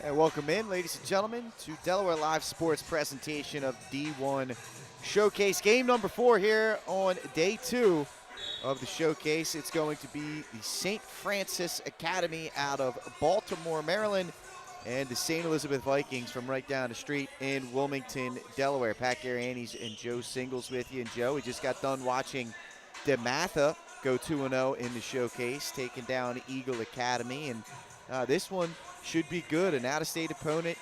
And welcome in, ladies and gentlemen, to Delaware Live Sports presentation of D1 Showcase. Game number 4 here on day 2 of the showcase. It's going to be the St. Francis Academy out of Baltimore, Maryland, and the St. Elizabeth Vikings from right down the street in Wilmington, Delaware. Pat Garianis and Joe Singles with you. And Joe, we just got done watching DeMatha go 2-0 in the showcase, taking down Eagle Academy. And this one should be good. An out-of-state opponent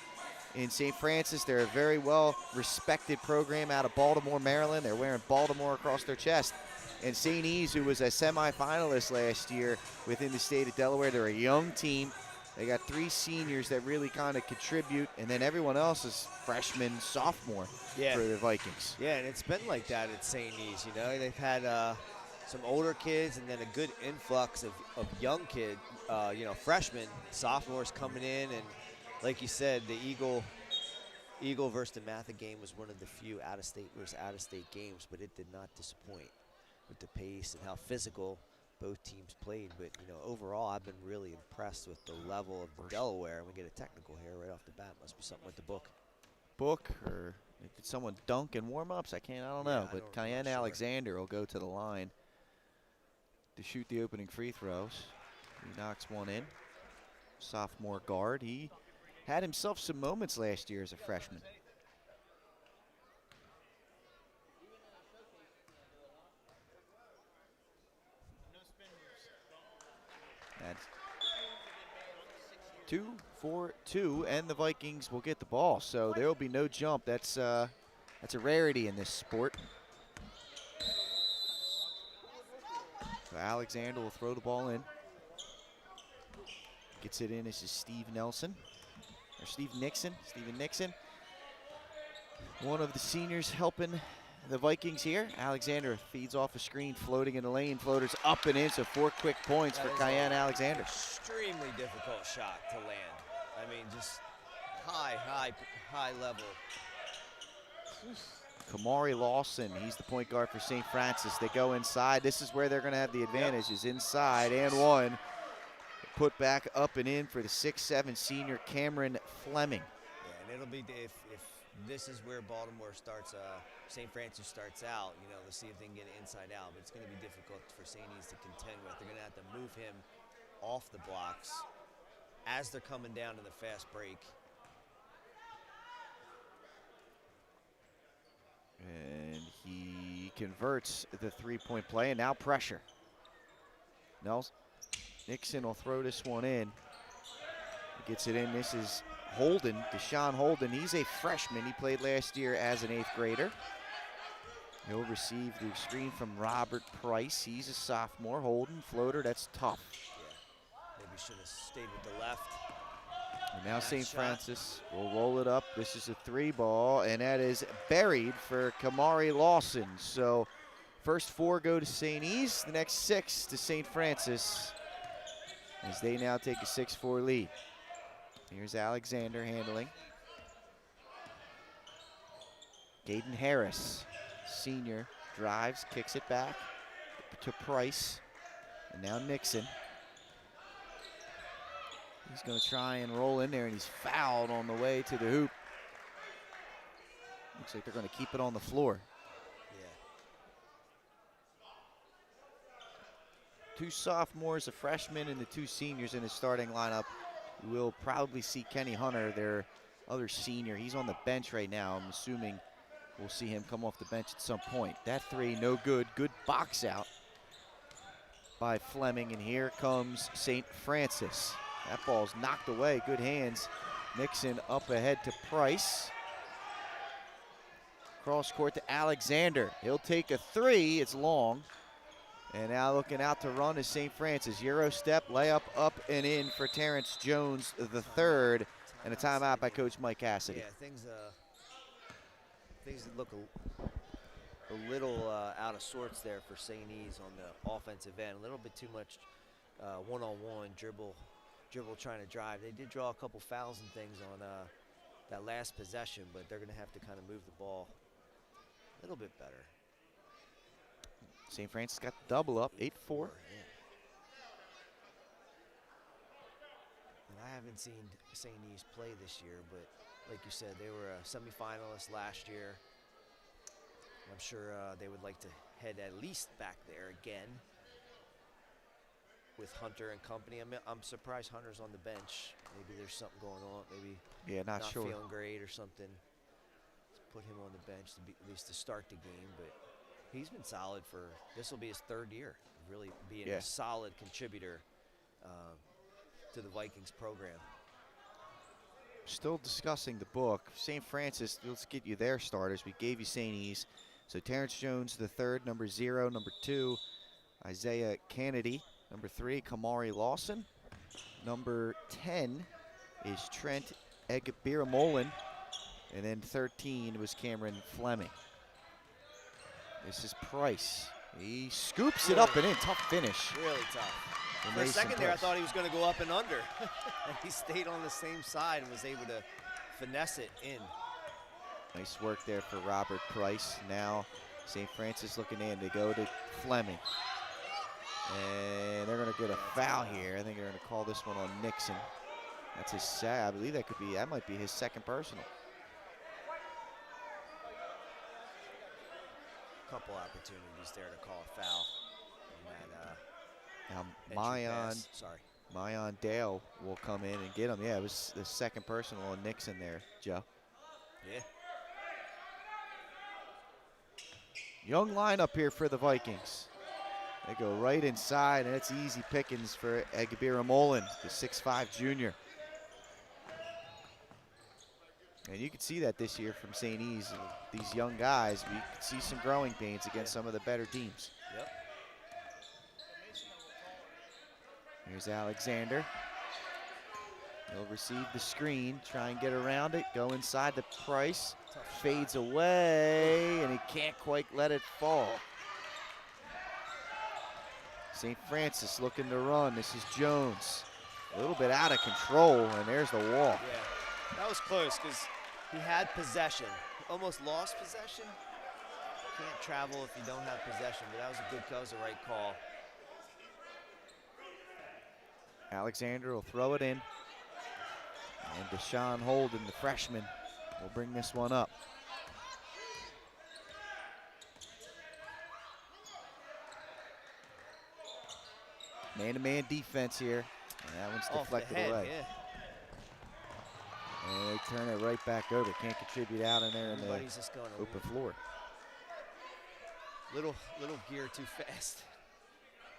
in St. Francis. They're a very well-respected program out of Baltimore, Maryland. They're wearing Baltimore across their chest. And St. E's, who was a semifinalist last year within the state of Delaware, they're a young team. They got 3 seniors that really kind of contribute, and then everyone else is freshman, sophomore for the Vikings. Yeah, and it's been like that at St. E's. You know, they've had some older kids and then a good influx of young kids, freshmen, sophomores coming in. And like you said, the Eagle versus DeMatha game was one of the few out-of-state games, but it did not disappoint with the pace and how physical both teams played. But, overall, I've been really impressed with the level of Delaware. And we get a technical here right off the bat. Must be something with the book. Or did someone dunk in warm-ups? I don't know. But Cayenne Alexander will go to the line to shoot the opening free throws. He knocks one in. Sophomore guard. He had himself some moments last year as a freshman. That's 2 for 2, and the Vikings will get the ball. So there will be no jump. That's a rarity in this sport. So Alexander will throw the ball in. Gets it in. This is Steve Nixon. Steven Nixon. One of the seniors helping the Vikings here. Alexander feeds off a screen, floating in the lane. Floaters up and in, so 4 quick points for Cayenne Alexander. Extremely difficult shot to land. I mean, just high level. Kamari Lawson, he's the point guard for St. Francis. They go inside. This is where they're going to have the advantage, is inside, and one. Put back up and in for the 6'7" senior Cameron Fleming. Yeah, and it'll be, if this is where Baltimore starts, St. Francis starts out, to see if they can get it inside out. But it's going to be difficult for St. E's to contend with. They're going to have to move him off the blocks as they're coming down to the fast break. And he converts the 3-point play, and now pressure. Nixon will throw this one in. He gets it in. This is Holden, Deshaun Holden. He's a freshman. He played last year as an 8th grader. He'll receive the screen from Robert Price. He's a sophomore. Holden, floater, that's tough. Yeah, maybe should have stayed with the left. And now St. Francis will roll it up. This is a 3 ball, and that is buried for Kamari Lawson. So first 4 go to St. E's, the next 6 to St. Francis, as they now take a 6-4 lead. Here's Alexander handling. Gaden Harris, senior, drives, kicks it back to Price. And now Nixon. He's going to try and roll in there, and he's fouled on the way to the hoop. Looks like they're going to keep it on the floor. Yeah. 2 sophomores, a freshman, and the 2 seniors in the starting lineup. We'll probably see Kenny Hunter, their other senior. He's on the bench right now. I'm assuming we'll see him come off the bench at some point. That 3, no good. Good box out by Fleming, and here comes St. Francis. That ball's knocked away. Good hands. Nixon up ahead to Price. Cross court to Alexander. He'll take a 3. It's long. And now looking out to run is St. Francis. Euro step, layup up and in for Terrence Jones the third. And a timeout by Coach Mike Cassidy. Yeah, things look a little out of sorts there for St. E's on the offensive end. A little bit too much one-on-one dribble trying to drive. They did draw a couple fouls and things on that last possession, but they're going to have to kind of move the ball a little bit better. St. Francis got the double up, 8-4. And I haven't seen St. E's play this year, but like you said, they were a semifinalist last year. I'm sure they would like to head at least back there again with Hunter and company. I'm surprised Hunter's on the bench. Maybe there's something going on. Maybe not sure. Feeling great or something. Let's put him on the bench to be, at least to start the game. But he's been solid for, this will be his 3rd year, really being a solid contributor to the Vikings program. Still discussing the book. St. Francis, let's get you their starters. We gave you St. E's. So Terrence Jones the third, number 0, number 2, Isaiah Kennedy, number 3, Kamari Lawson, number 10 is Trent Egbiramolin, and then 13 was Cameron Fleming. This is Price. He scoops it up and in. Tough finish. Really tough. For a second there, I thought he was going to go up and under. And he stayed on the same side and was able to finesse it in. Nice work there for Robert Price. Now St. Francis looking in. They go to Fleming. And they're going to get a foul here. I think they're going to call this one on Nixon. That's his, I believe that might be his 2nd personal. Couple opportunities there to call a foul. Now Mayan Dale will come in and get him. Yeah, it was the 2nd personal on Nixon there, Joe. Yeah. Young lineup here for the Vikings. They go right inside, and it's easy pickings for Egbiramolin, the 6'5" junior. And you can see that this year from St. E's. These young guys, we could see some growing pains against some of the better teams. Yep. Here's Alexander. He'll receive the screen, try and get around it, go inside the Price, fades away, and he can't quite let it fall. St. Francis looking to run. This is Jones. A little bit out of control, and there's the wall. Yeah, that was close because he had possession. Almost lost possession. Can't travel if you don't have possession, but that was the right call. Alexander will throw it in. And Deshaun Holden, the freshman, will bring this one up. Man-to-man defense here. And that one's deflected away. Yeah. And they turn it right back over. Can't contribute out in there in the open floor. Little gear too fast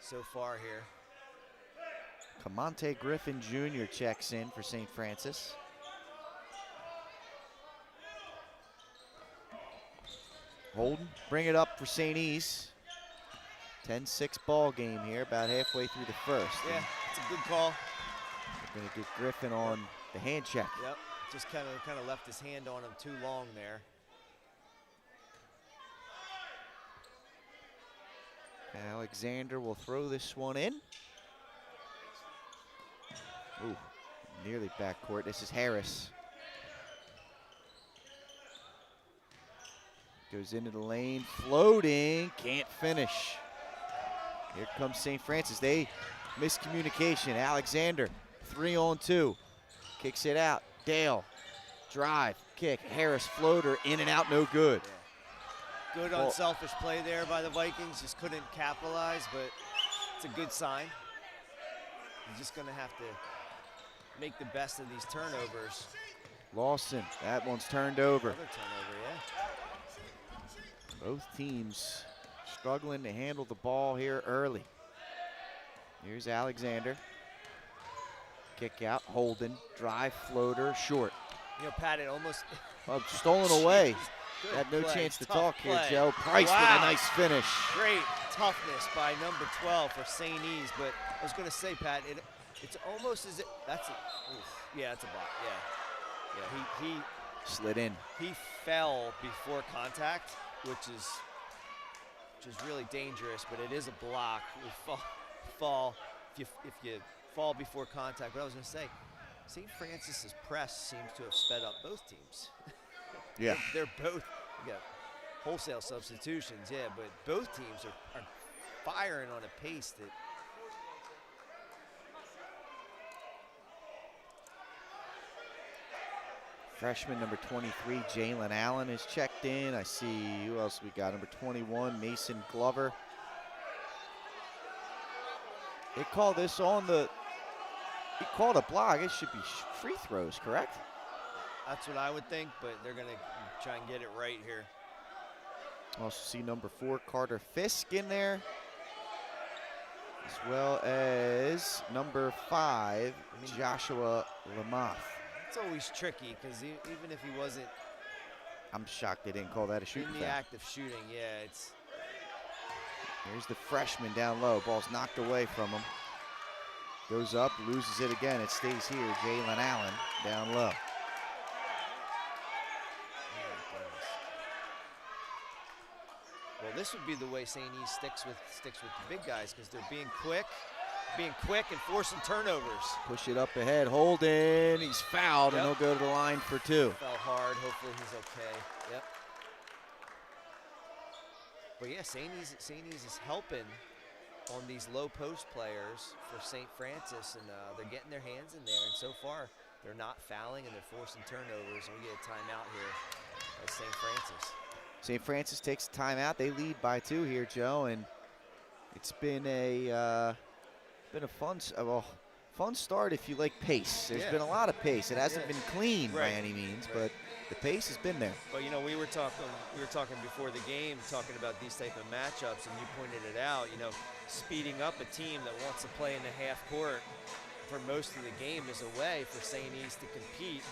so far here. Camonte Griffin Jr. checks in for St. Francis. Holden, bring it up for St. E's. 10-6 ball game here, about halfway through the first. Yeah, it's a good call. They're going to get Griffin on the hand check. Yep, just kind of left his hand on him too long there. Alexander will throw this one in. Ooh, nearly backcourt. This is Harris. Goes into the lane, floating, can't finish. Here comes St. Francis. They miscommunication. Alexander, 3-on-2. Kicks it out. Dale, drive, kick. Harris, floater, in and out, no good. Yeah. Good unselfish play there by the Vikings. Just couldn't capitalize, but it's a good sign. You're just going to have to make the best of these turnovers. Lawson, that one's turned over. Another turnover, yeah. Both teams struggling to handle the ball here early. Here's Alexander. Kick out, Holden, drive, floater, short. You know, Pat, it almost... stolen away. Had no play. chance to Tough talk play. here, Joe. Price with a nice finish. Great toughness by number 12 for St. E's, but I was going to say, Pat, it's almost as if that's yeah, it's a block. Yeah, he slid in. He fell before contact, which is really dangerous, but it is a block. We fall if you fall before contact. But I was going to say, St. Francis's press seems to have sped up both teams. Yeah, they're both wholesale substitutions. Yeah, but both teams are firing on a pace that Freshman number 23, Jalen Allen, is checked in. I see, who else we got? Number 21, Mason Glover. They call this on the, he called a block. It should be free throws, correct? That's what I would think, but they're going to try and get it right here. Also see number 4, Carter Fisk in there, as well as number 5, Joshua Lamoth. It's always tricky because even if he wasn't I'm shocked they didn't call that a shooting in foul. the act of shooting, yeah, it's. Here's the freshman down low. Ball's knocked away from him. Goes up, loses it again. It stays here. Jalen Allen down low. Well, this would be the way St. E's sticks with the big guys because they're being quick and forcing turnovers. Push it up ahead. Holden. He's fouled, and he'll go to the line for 2. Fell hard. Hopefully he's okay. Yep. But yeah, St. E's is helping on these low post players for St. Francis, and they're getting their hands in there. And so far, they're not fouling and they're forcing turnovers. And we get a timeout here at St. Francis. St. Francis takes a timeout. They lead by 2 here, Joe, and it's been a fun start if you like pace. There's been a lot of pace. It hasn't been clean by any means, but the pace has been there. But you know, we were talking before the game, talking about these type of matchups, and you pointed it out. You know, speeding up a team that wants to play in the half court for most of the game is a way for St. E's to compete.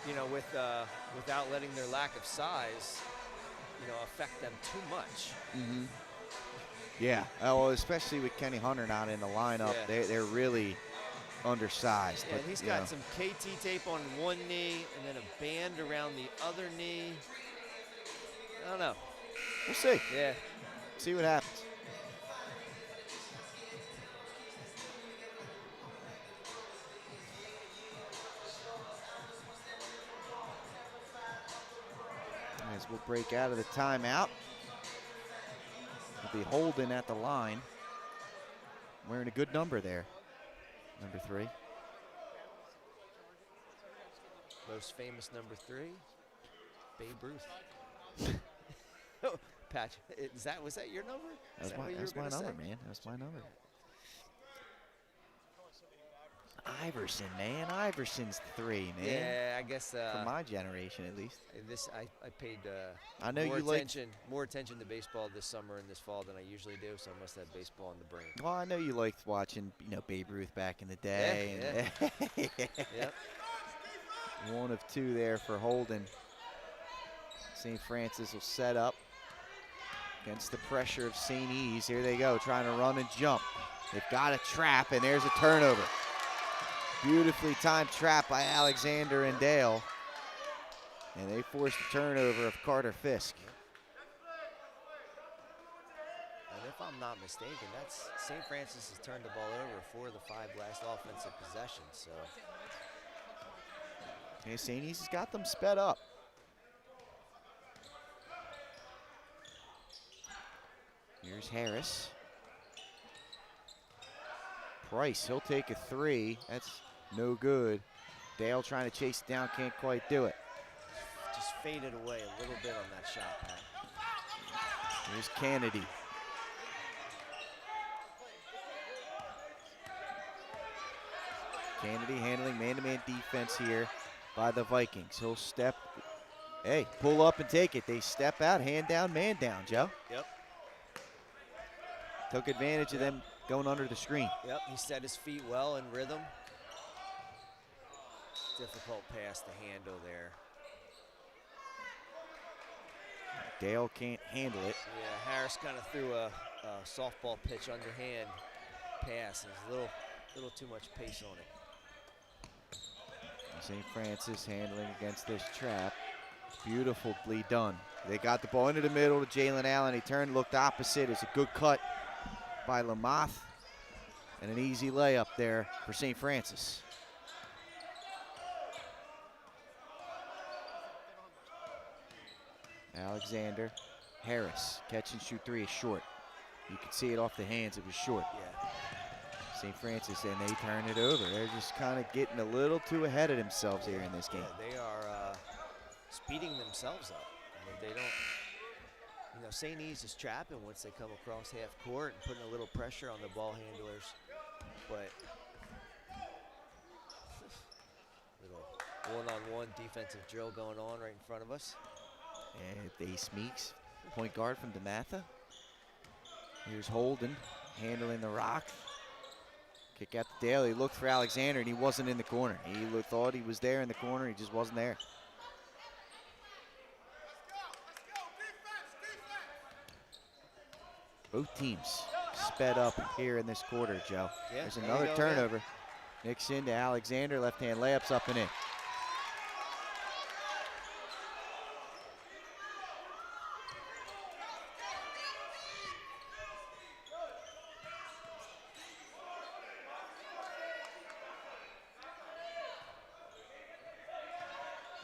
You know, without letting their lack of size, you know, affect them too much. Mm-hmm. Yeah, well, especially with Kenny Hunter not in the lineup, they're really undersized. Yeah, but and he's got some KT tape on one knee and then a band around the other knee. I don't know. We'll see. Yeah. See what happens. As we'll break out of the timeout. It'll be Holden at the line. Wearing a good number there. Number 3. Most famous number 3, Babe Ruth. Patch, was that your number? That's my number, man. That's my number. Iverson, man. Iverson's 3, man. Yeah, I guess. For my generation, at least. I paid I know more attention to baseball this summer and this fall than I usually do, so I must have baseball in the brain. Well, I know you liked watching, Babe Ruth back in the day. Yeah. Yep. 1 of 2 there for Holden. St. Francis will set up against the pressure of St. E's. Here they go, trying to run and jump. They've got a trap, and there's a turnover. Beautifully timed trap by Alexander and Dale. And they forced the turnover of Carter Fisk. And if I'm not mistaken, that's St. Francis has turned the ball over 4 of the 5 last offensive possessions. So. Okay, St. E's has got them sped up. Here's Harris. Price, he'll take a 3. That's no good. Dale trying to chase it down, can't quite do it. Just faded away a little bit on that shot, Pat. Here's Kennedy. Kennedy handling man-to-man defense here by the Vikings. He'll step, pull up and take it. They step out, hand down, man down, Joe. Yep. Took advantage of them going under the screen. Yep, he set his feet well in rhythm. Difficult pass to handle there. Dale can't handle it. Yeah, Harris kind of threw a softball pitch underhand pass. There's a little too much pace on it. St. Francis handling against this trap. Beautifully done. They got the ball into the middle to Jalen Allen. He turned, looked opposite. It's a good cut by Lamoth. And an easy layup there for St. Francis. Alexander, Harris, catch and shoot 3 is short. You can see it off the hands, it was short. Yeah. St. Francis, and they turn it over. They're just kind of getting a little too ahead of themselves here in this game. Yeah, they are speeding themselves up. I mean, they don't, St. E's is trapping once they come across half court and putting a little pressure on the ball handlers. But little one-on-one defensive drill going on right in front of us. And Ace Meeks, point guard from DeMatha. Here's Holden handling the rock. Kick out to Dale. He looked for Alexander, and he wasn't in the corner. He thought he was there in the corner. He just wasn't there. Both teams sped up here in this quarter, Joe. Yeah, there's another turnover. Nixon to Alexander. Left-hand layups up and in.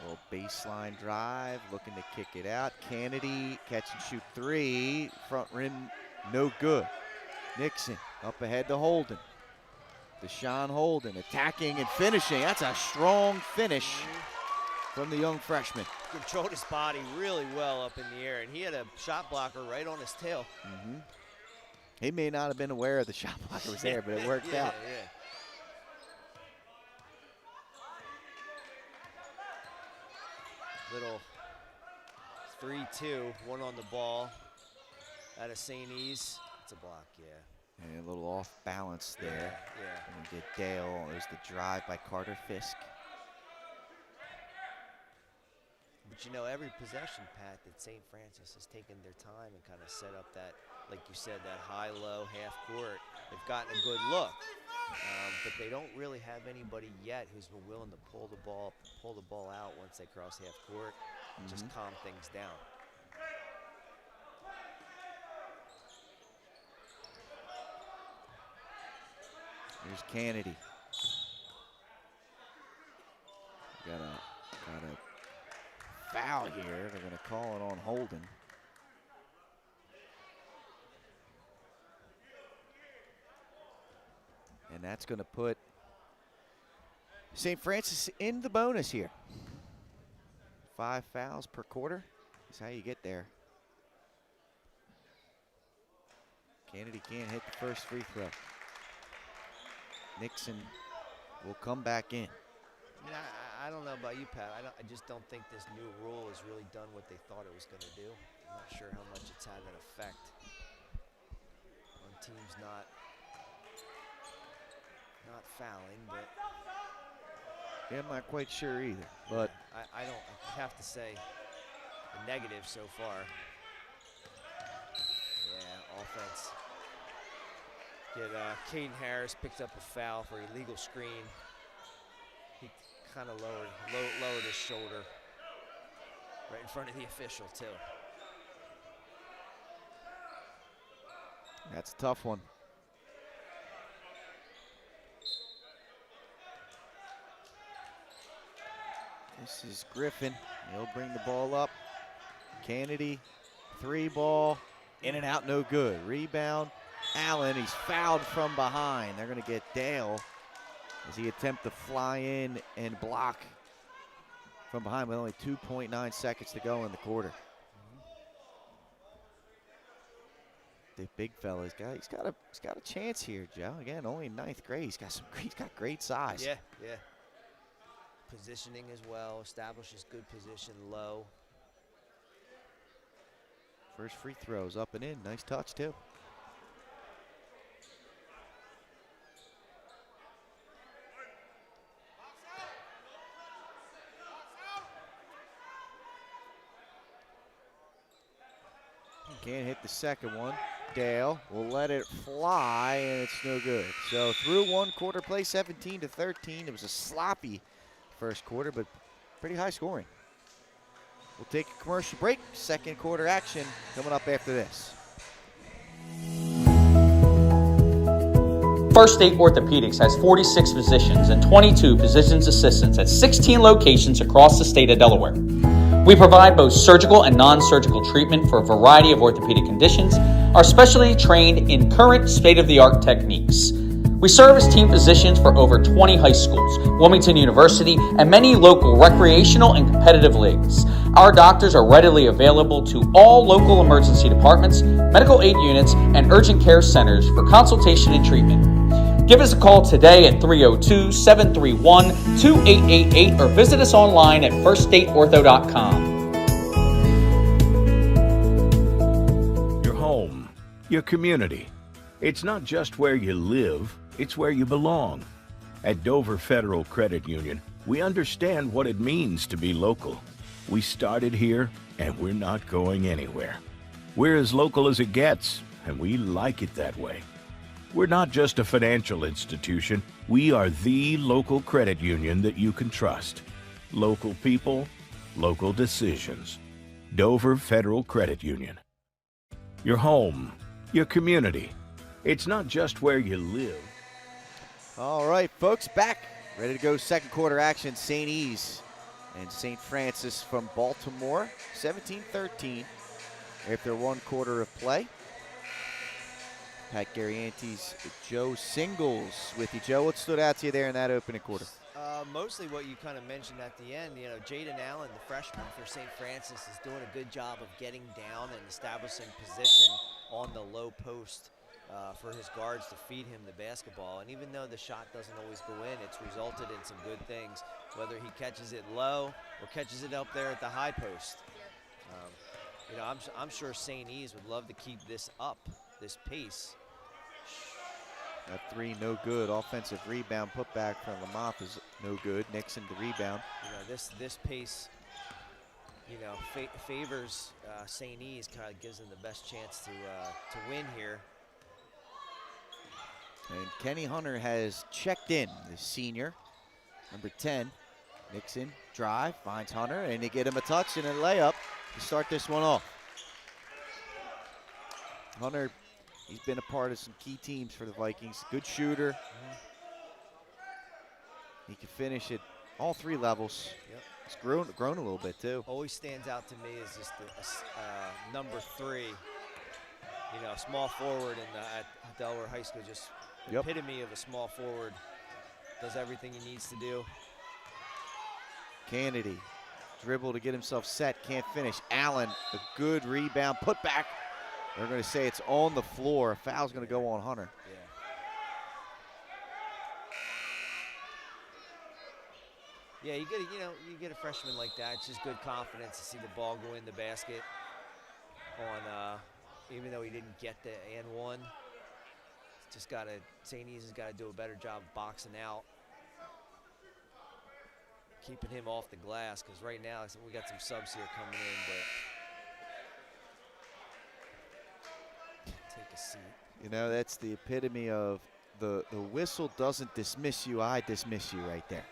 Little baseline drive, looking to kick it out. Kennedy, catch and shoot three. Front rim, no good. Nixon up ahead to Holden. Deshaun Holden attacking and finishing. That's a strong finish from the young freshman. Controlled his body really well up in the air, and he had a shot blocker right on his tail. He may not have been aware of the shot blocker was there, but it worked out. Yeah. Little 3-2, one on the ball out of St. E's. It's a block, yeah. And a little off balance there. Yeah. And we get Dale. There's the drive by Carter Fisk. But every possession, Pat, that St. Francis has taken their time and kind of set up that, like you said, that high-low half court. They've gotten a good look, but they don't really have anybody yet who's been willing to pull the ball out once they cross half court and just calm things down. Here's Kennedy. Got a foul here. They're going to call it on Holden. And that's going to put St. Francis in the bonus here. 5 fouls per quarter is how you get there. Kennedy can't hit the first free throw. Nixon will come back in. I don't know about you, Pat. I just don't think this new rule has really done what they thought it was going to do. I'm not sure how much it's had an effect on teams not fouling, but yeah, I'm not quite sure either. But I have to say the negative so far. Yeah, offense. Caden Harris picked up a foul for illegal screen. He kind of lowered his shoulder right in front of the official too. That's a tough one. This is Griffin. He'll bring the ball up. Kennedy, 3 ball, in and out, no good. Rebound, Allen. He's fouled from behind. They're going to get Dale as he attempts to fly in and block from behind with only 2.9 seconds to go in the quarter. The big fella, he's got a chance here, Joe. Again, only in 9th grade. He's got great size. Yeah. Positioning as well, establishes good position low. First free throws up and in. Nice touch, too. Can't hit the second one. Dale will let it fly, and it's no good. So through one quarter play, 17-13. It was a sloppy first quarter, but pretty high scoring. We'll take a commercial break. Second quarter action coming up after this. First State Orthopedics has 46 physicians and 22 physician's assistants at 16 locations across the state of Delaware. We provide both surgical and non-surgical treatment for a variety of orthopedic conditions, are specially trained in current state-of-the-art techniques. We serve as team physicians for over 20 high schools, Wilmington University, and many local recreational and competitive leagues. Our doctors are readily available to all local emergency departments, medical aid units, and urgent care centers for consultation and treatment. Give us a call today at 302-731-2888 or visit us online at firststateortho.com. Your home, your community. It's not just where you live, it's where you belong. At Dover Federal Credit Union, we understand what it means to be local. We started here, and we're not going anywhere. We're as local as it gets, and we like it that way. We're not just a financial institution, we are the local credit union that you can trust. Local people, local decisions. Dover Federal Credit Union. Your home, your community. It's not just where you live. All right, folks, back. Ready to go second quarter action. St. E's and St. Francis from Baltimore. 17-13 after 1 quarter of play. Pat Gariantes, Joe Singles with you. Joe, what stood out to you there in that opening quarter? Mostly what you kind of mentioned at the end. You know, Jaden Allen, the freshman for St. Francis, is doing a good job of getting down and establishing position on the low post for his guards to feed him the basketball. And even though the shot doesn't always go in, it's resulted in some good things, whether he catches it low or catches it up there at the high post. You know, I'm sure St. E's would love to keep this up, this pace. That 3 no good. Offensive rebound put back from Lamont is no good. Nixon the rebound. You know, this pace, you know, favors St. E's, kind of gives them the best chance to win here. And Kenny Hunter has checked in, the senior, number 10. Nixon, drive, finds Hunter, and they get him a touch and a layup to start this one off. Hunter, he's been a part of some key teams for the Vikings. Good shooter. He can finish at all 3 levels. Yep. He's grown a little bit, too. Always stands out to me is just the number 3, you know, small forward at Delaware High School, just epitome of a small forward. Does everything he needs to do. Kennedy, dribble to get himself set, can't finish. Allen, a good rebound, put back. They're going to say it's on the floor. A foul's going to go on Hunter. Yeah, you get a freshman like that. It's just good confidence to see the ball go in the basket. Even though he didn't get the and one, just St. E's has got to do a better job of boxing out, keeping him off the glass. Because right now we got some subs here coming in, but take a seat. You know, that's the epitome of the whistle doesn't dismiss you, I dismiss you right there.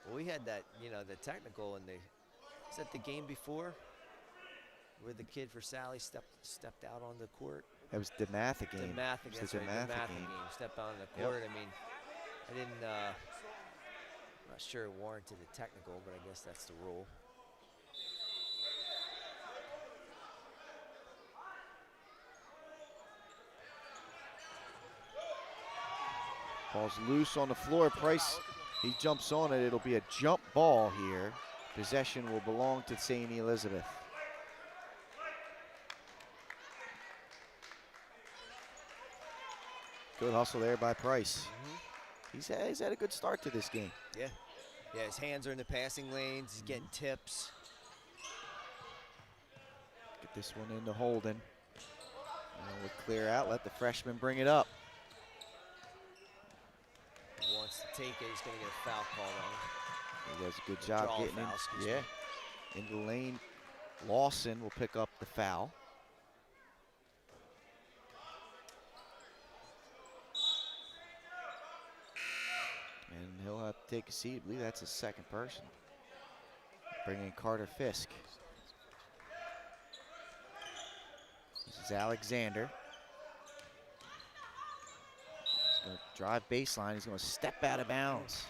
Well, we had that, you know, the technical in is that the game before where the kid for Sally stepped out on the court? That was DeMatha game. DeMatha game. Stepped out on the court. Yep. I mean, I'm not sure it warranted a technical, but I guess that's the rule. Ball's loose on the floor. Price, he jumps on it. It'll be a jump ball here. Possession will belong to St. Elizabeth. Good hustle there by Price. He's had a good start to this game. Yeah, his hands are in the passing lanes. He's getting tips. Get this one into Holden. And we'll clear out, let the freshman bring it up. He wants to take it. He's going to get a foul called on him. He does a good job getting into the lane. Lawson will pick up the foul. And he'll have to take a seat. I believe that's his second person. Bring in Carter Fisk. This is Alexander. He's going to drive baseline. He's going to step out of bounds.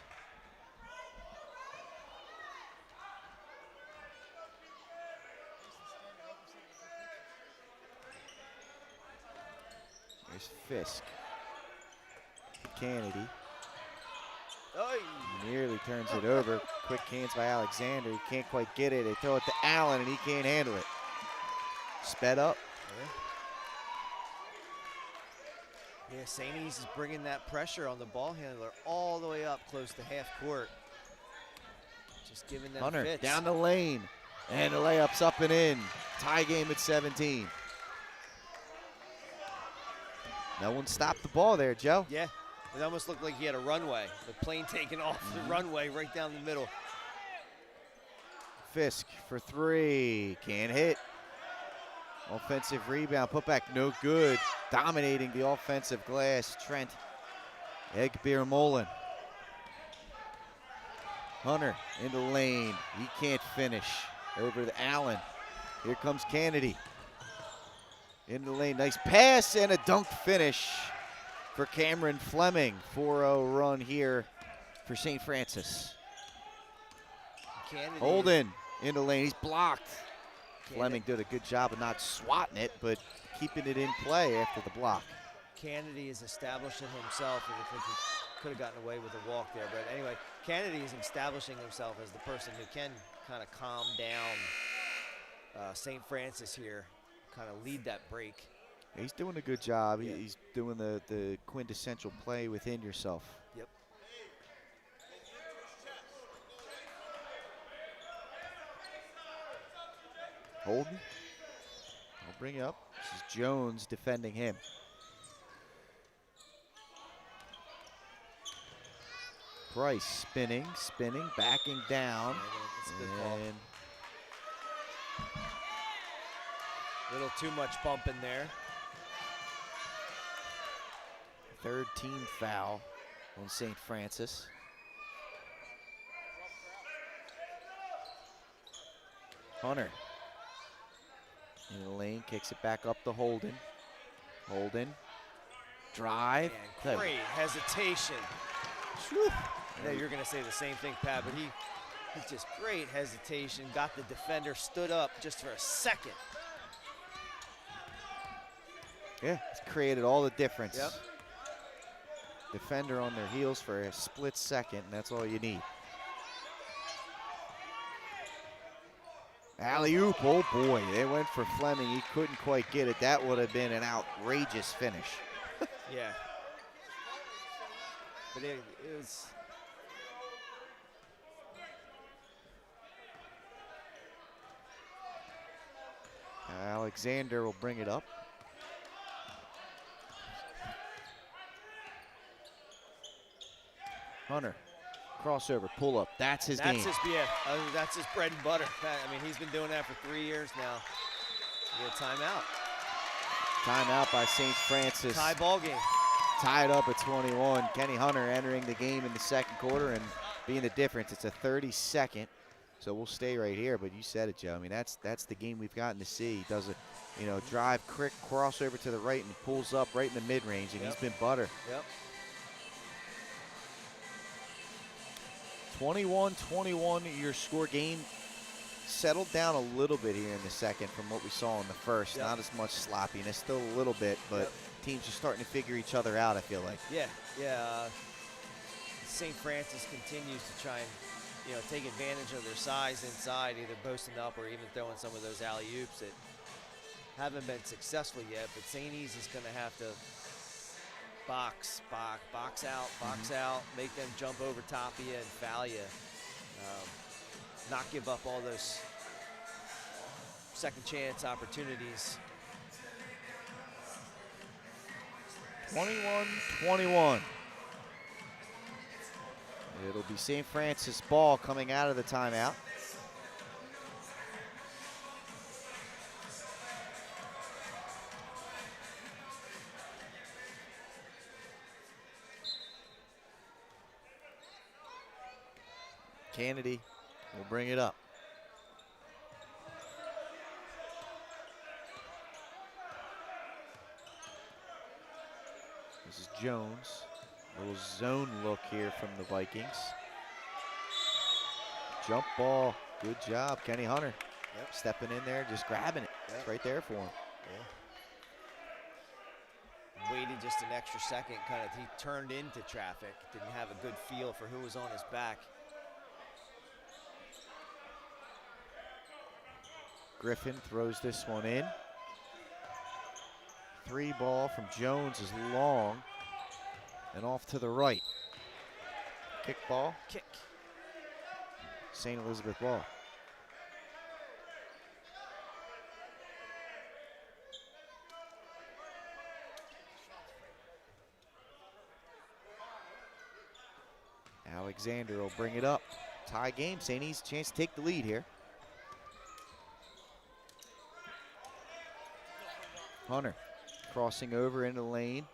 There's Fisk. Kennedy. Oy. Nearly turns it over. Quick hands by Alexander. He can't quite get it. They throw it to Allen, and he can't handle it. Sped up. Yeah, St. E's is bringing that pressure on the ball handler all the way up close to half court. Just giving them Hunter fits. down the lane, and the layup's up and in. Tie game at 17. No one stopped the ball there, Joe. Yeah, it almost looked like he had a runway. The plane taking off the runway right down the middle. Fisk for three, can't hit. Offensive rebound, put back, no good. Dominating the offensive glass, Trent Egbeer-Mullen. Hunter in the lane, he can't finish. Over to Allen, here comes Kennedy. In the lane, nice pass and a dunk finish for Cameron Fleming. 4-0 run here for St. Francis. Kennedy. Holden in the lane, he's blocked. Kennedy. Fleming did a good job of not swatting it, but keeping it in play after the block. Kennedy is establishing himself. And I think he could have gotten away with a walk there. But anyway, Kennedy is establishing himself as the person who can kind of calm down St. Francis here, kind of lead that break. He's doing a good job. Yeah. He's doing the quintessential play within yourself. Yep. Holden, I'll bring it up. This is Jones defending him. Price spinning, backing down. That's a good call. And Little too much bump in there. third team foul on St. Francis. Hunter in the lane, kicks it back up to Holden. Holden, drive. And great hesitation. Yeah, you're going to say the same thing, Pat, but he's just great hesitation. Got the defender, stood up just for a second. Yeah, it's created all the difference. Yep. Defender on their heels for a split second, and that's all you need. Alley-oop, oh boy, they went for Fleming. He couldn't quite get it. That would have been an outrageous finish. Yeah. But it was... Alexander will bring it up. Hunter, crossover, pull up. That's his game. That's his bread and butter. I mean, he's been doing that for 3 years now. Get a timeout. Timeout by St. Francis. Tie ball game. Tied up at 21. Kenny Hunter entering the game in the second quarter and being the difference. It's a 30-second, so we'll stay right here. But you said it, Joe. I mean, that's the game we've gotten to see. He does a, drive, quick crossover to the right and pulls up right in the mid-range, and he's been butter. Yep. 21-21 your score. Game settled down a little bit here in the second from what we saw in the first. Yep. Not as much sloppiness, still a little bit, but teams are starting to figure each other out, I feel like. Yeah. St. Francis continues to try and, take advantage of their size inside, either posting up or even throwing some of those alley-oops that haven't been successful yet. But St. E's is going to have to box out, make them jump over top of you and foul you. Not give up all those second chance opportunities. 21-21. It'll be St. Francis ball coming out of the timeout. Kennedy will bring it up. This is Jones. A little zone look here from the Vikings. Jump ball. Good job, Kenny Hunter. Yep. Stepping in there, just grabbing it. Yep. It's right there for him. waited just an extra second, he turned into traffic, didn't have a good feel for who was on his back. Griffin throws this one in. 3 ball from Jones is long and off to the right. Kick ball. Kick. St. Elizabeth ball. Alexander will bring it up. Tie game. St. E's chance to take the lead here. Hunter crossing over into the lane.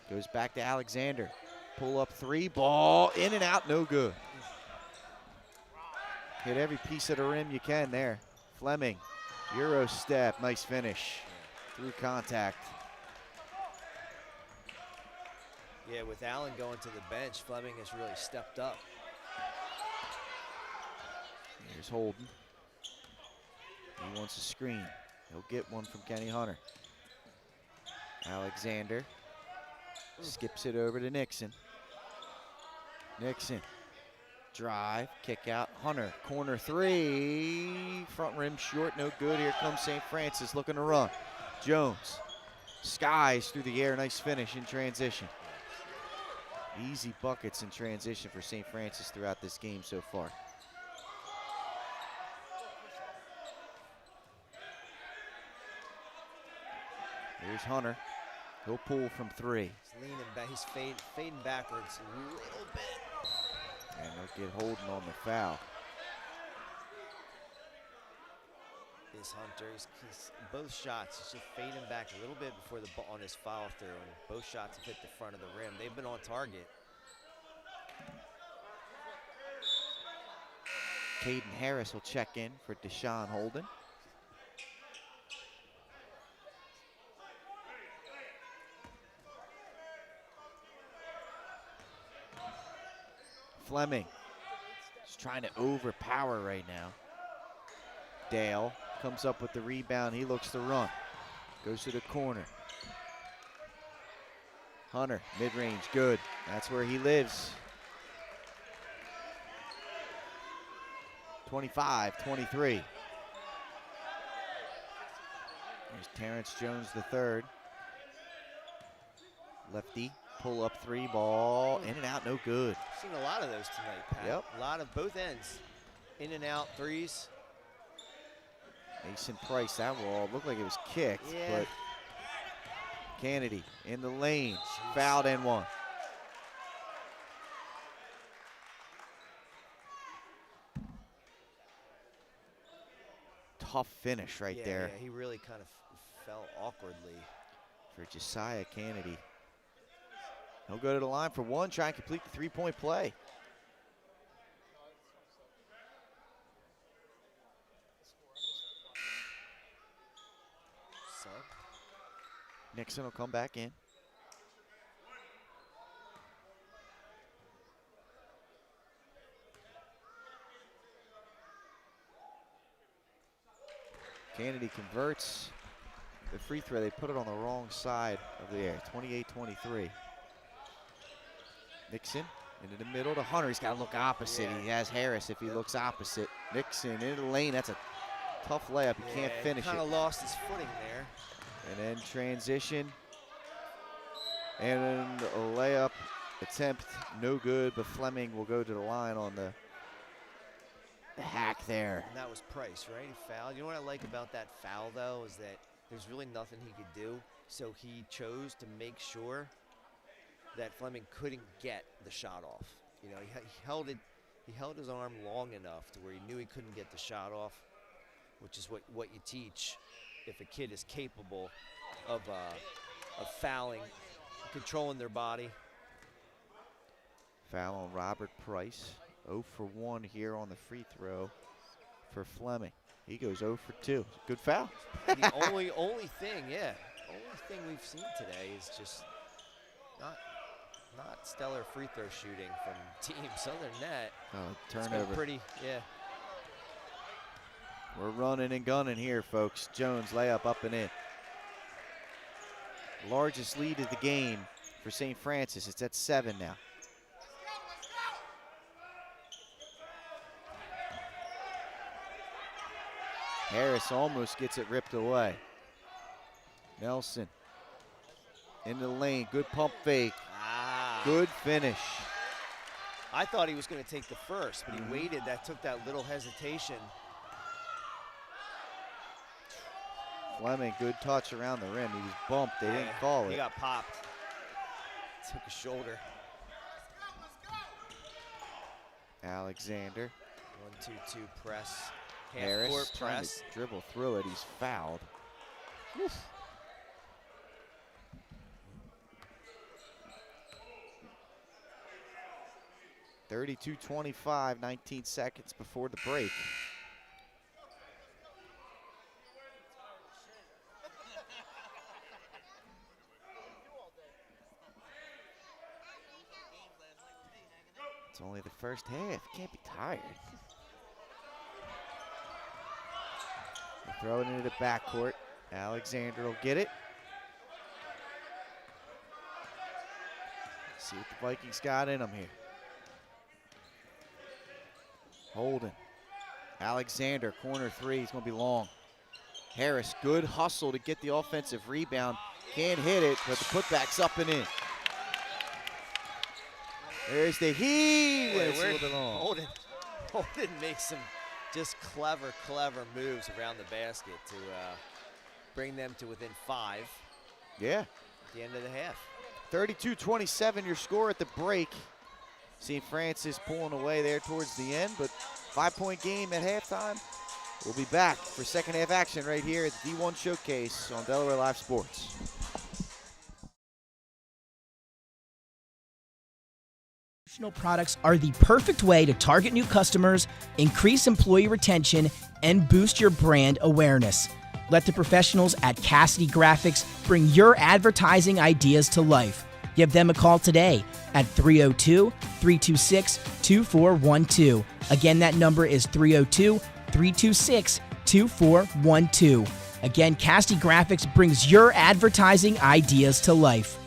Goes back to Alexander. Pull up 3, ball in and out, no good. Hit every piece of the rim you can there. Fleming, Euro step, nice finish. Through contact. Yeah, with Allen going to the bench, Fleming has really stepped up. Here's Holden. He wants a screen. He'll get one from Kenny Hunter. Alexander skips it over to Nixon. Nixon, drive, kick out, Hunter, corner 3, front rim short, no good. Here comes St. Francis looking to run. Jones, skies through the air, nice finish in transition. Easy buckets in transition for St. Francis throughout this game so far. Here's Hunter. He'll pull from 3. He's leaning back. He's fading backwards a little bit. And they'll get Holden on the foul. Is Hunter. He's both shots. He's just fading back a little bit before the ball on his foul through, and both shots have hit the front of the rim. They've been on target. Caden Harris will check in for Deshaun Holden. Fleming is trying to overpower right now. Dale comes up with the rebound. He looks to run. Goes to the corner. Hunter, mid-range, good. That's where he lives. 25-23. There's Terrence Jones III. Lefty, pull up 3 ball, in and out, no good. Seen a lot of those tonight, Pat. Yep. A lot of both ends. In and out threes. Mason Price, that wall looked like it was kicked, Yeah. but Kennedy in the lane, fouled and 1. Tough finish right there Yeah, he really kind of fell awkwardly. for Josiah Kennedy. He'll go to the line for 1, try and complete the 3-point play. So, Nixon will come back in. Kennedy converts the free throw. They put it on the wrong side of the air. 28-23. Nixon into the middle to Hunter. He's got to look opposite. Yeah. He has Harris if he looks opposite. Nixon into the lane. That's a tough layup. He can't finish it. Kind of lost his footing there. And then transition. And a layup attempt, no good, but Fleming will go to the line on the hack there. And that was Price, right? He fouled. You know what I like about that foul, though, is that there's really nothing he could do. So he chose to make sure that Fleming couldn't get the shot off. You know, he held his arm long enough to where he knew he couldn't get the shot off, which is what you teach if a kid is capable of fouling, controlling their body. Foul on Robert Price. 0 for 1 here on the free throw for Fleming. He goes 0 for 2. Good foul. The only thing we've seen today is just not stellar free throw shooting from teams. Other than that, Oh, it's been turnover. pretty, yeah. We're running and gunning here, folks. Jones layup up and in. Largest lead of the game for St. Francis. It's at 7 now. Harris almost gets it ripped away. Nelson in the lane, good pump fake, good finish. I thought he was going to take the first, but he waited. That took that little hesitation. Fleming, good touch around the rim. He was bumped, they didn't call it. He got popped. Took a shoulder. Alexander. 1-2-2 press. Harris Half-court trying press. to dribble through it. He's fouled. Oof. (32-25), 19 seconds before the break. It's only the first half. Can't be tired. Throw it into the backcourt. Alexander will get it. See what the Vikings got in them here. Holden. Alexander, corner three. He's going to be long. Harris, good hustle to get the offensive rebound. Can't hit it, but the putback's up and in. There's the heat. It's a little bit long. Holden makes some just clever moves around the basket to bring them to within 5. Yeah. At the end of the half. 32-27, your score at the break. St. Francis pulling away there towards the end, but 5-point game at halftime. We'll be back for second half action right here at the D1 Showcase on Delaware Live Sports. Promotional products are the perfect way to target new customers, increase employee retention, and boost your brand awareness. Let the professionals at Cassidy Graphics bring your advertising ideas to life. Give them a call today at 302-326-2412. Again, that number is 302-326-2412. Again, Cassidy Graphics brings your advertising ideas to life.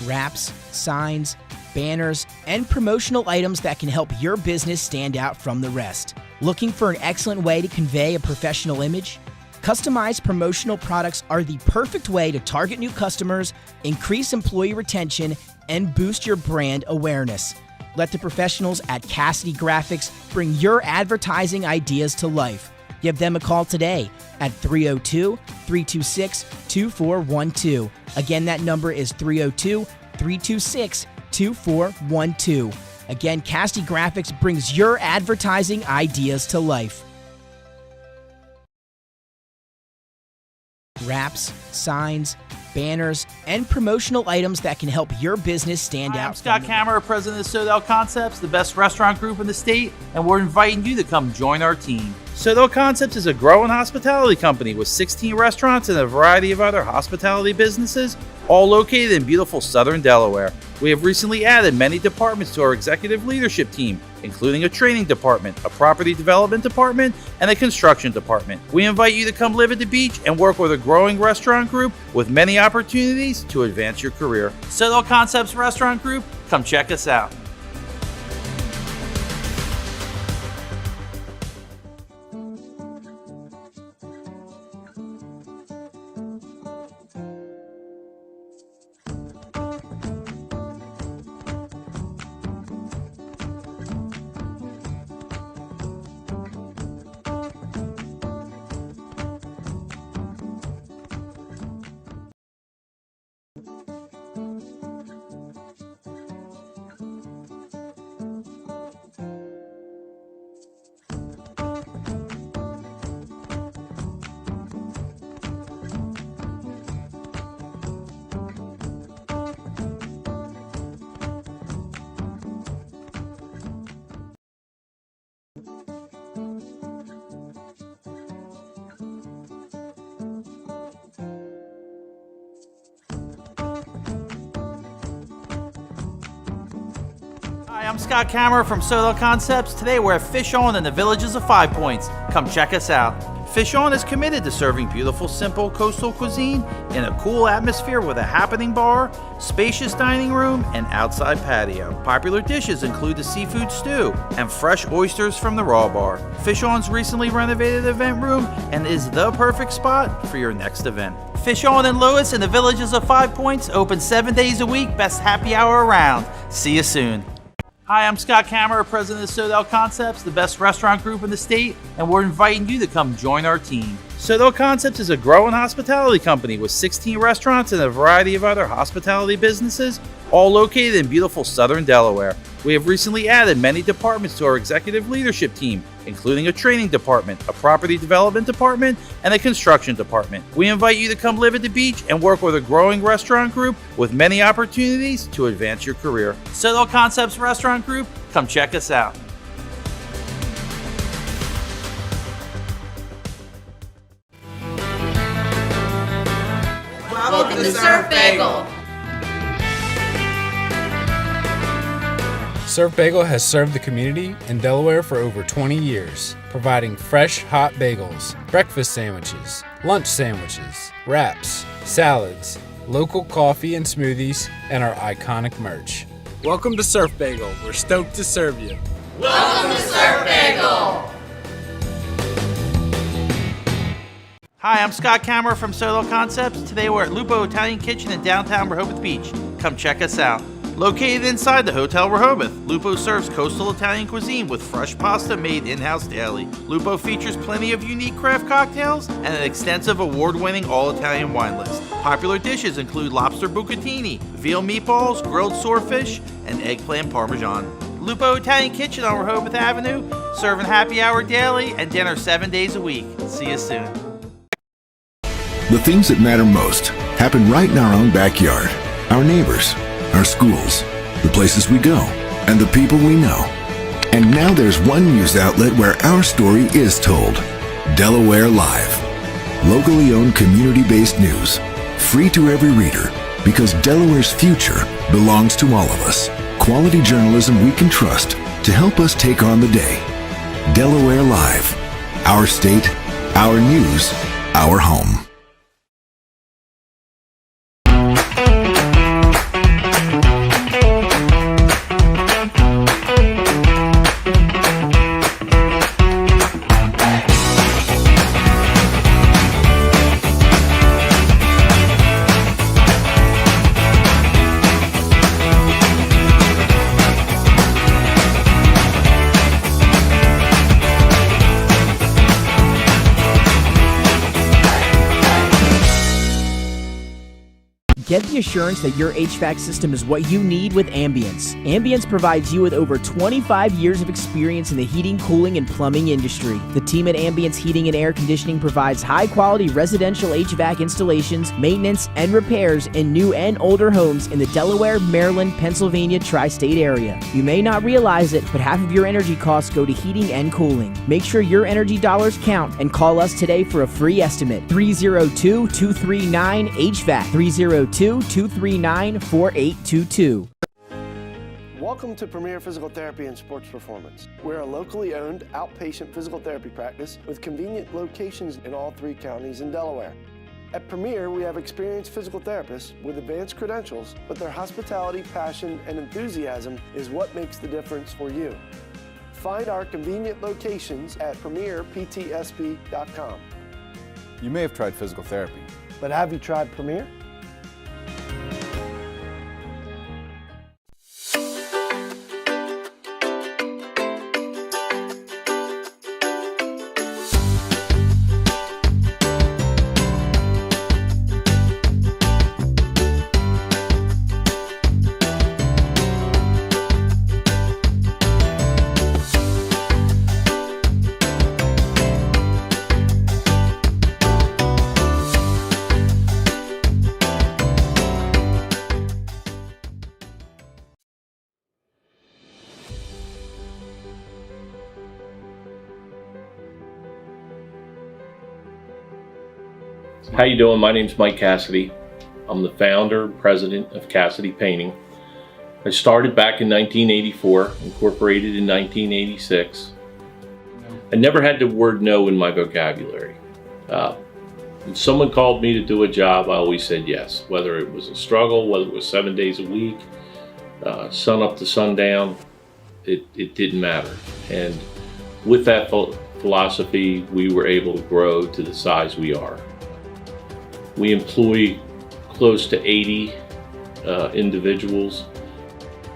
Wraps, signs, banners, and promotional items that can help your business stand out from the rest. Looking for an excellent way to convey a professional image? Customized promotional products are the perfect way to target new customers, increase employee retention, and boost your brand awareness. Let the professionals at Cassidy Graphics bring your advertising ideas to life. Give them a call today at 302-326-2412. Again, that number is 302-326-2412. Again, Cassidy Graphics brings your advertising ideas to life. Wraps, signs, banners, and promotional items that can help your business stand Hi, out. I'm Scott Kammerer, president of Sodell Concepts, the best restaurant group in the state, and we're inviting you to come join our team. Sodell Concepts is a growing hospitality company with 16 restaurants and a variety of other hospitality businesses, all located in beautiful southern Delaware. We have recently added many departments to our executive leadership team, including a training department, a property development department, and a construction department. We invite you to come live at the beach and work with a growing restaurant group with many opportunities to advance your career. Sodell Concepts Restaurant Group, come check us out. Hi, I'm Scott Kammerer from Sodell Concepts. Today we're at Fish On in the Villages of 5 Points. Come check us out. Fish On is committed to serving beautiful, simple coastal cuisine in a cool atmosphere with a happening bar, spacious dining room, and outside patio. Popular dishes include the seafood stew and fresh oysters from the Raw Bar. Fish On's recently renovated event room and is the perfect spot for your next event. Fish On in Lewis in the Villages of 5 Points, open 7 days a week, best happy hour around. See you soon. Hi, I'm Scott Kammerer, president of Sodell Concepts, the best restaurant group in the state, and we're inviting you to come join our team. Sodell Concepts is a growing hospitality company with 16 restaurants and a variety of other hospitality businesses, all located in beautiful southern Delaware. We have recently added many departments to our executive leadership team, including a training department, a property development department, and a construction department. We invite you to come live at the beach and work with a growing restaurant group with many opportunities to advance your career. Sodell Concepts Restaurant Group, come check us out. Welcome to Surf Bagel. Surf Bagel has served the community in Delaware for over 20 years, providing fresh, hot bagels, breakfast sandwiches, lunch sandwiches, wraps, salads, local coffee and smoothies, and our iconic merch. Welcome to Surf Bagel. We're stoked to serve you. Welcome to Surf Bagel. Hi, I'm Scott Kammerer from Sodell Concepts. Today we're at Lupo Italian Kitchen in downtown Rehoboth Beach. Come check us out. Located inside the Hotel Rehoboth, Lupo serves coastal Italian cuisine with fresh pasta made in-house daily. Lupo features plenty of unique craft cocktails and an extensive award-winning all-Italian wine list. Popular dishes include lobster bucatini, veal meatballs, grilled swordfish, and eggplant parmesan. Lupo Italian Kitchen on Rehoboth Avenue, serving happy hour daily and dinner 7 days a week. See you soon. The things that matter most happen right in our own backyard. Our neighbors, our schools, the places we go, and the people we know. And now there's one news outlet where our story is told. Delaware Live. Locally owned community-based news. Free to every reader, because Delaware's future belongs to all of us. Quality journalism we can trust to help us take on the day. Delaware Live. Our state, our news, our home. Get the assurance that your HVAC system is what you need with Ambience. Ambience provides you with over 25 years of experience in the heating, cooling, and plumbing industry. The team at Ambience Heating and Air Conditioning provides high-quality residential HVAC installations, maintenance, and repairs in new and older homes in the Delaware, Maryland, Pennsylvania tri-state area. You may not realize it, but half of your energy costs go to heating and cooling. Make sure your energy dollars count and call us today for a free estimate. 302-239-HVAC. 302-239-4822. Welcome to Premier Physical Therapy and Sports Performance. We're a locally owned outpatient physical therapy practice with convenient locations in all 3 counties in Delaware. At Premier, we have experienced physical therapists with advanced credentials, but their hospitality, passion, and enthusiasm is what makes the difference for you. Find our convenient locations at premierptsp.com. You may have tried physical therapy, but have you tried Premier? How you doing? My name's Mike Cassidy. I'm the founder and president of Cassidy Painting. I started back in 1984, incorporated in 1986. I never had the word no in my vocabulary. When someone called me to do a job, I always said yes, whether it was a struggle, whether it was 7 days a week, sun up to sundown, it didn't matter. And with that philosophy, we were able to grow to the size we are. We employ close to 80 individuals.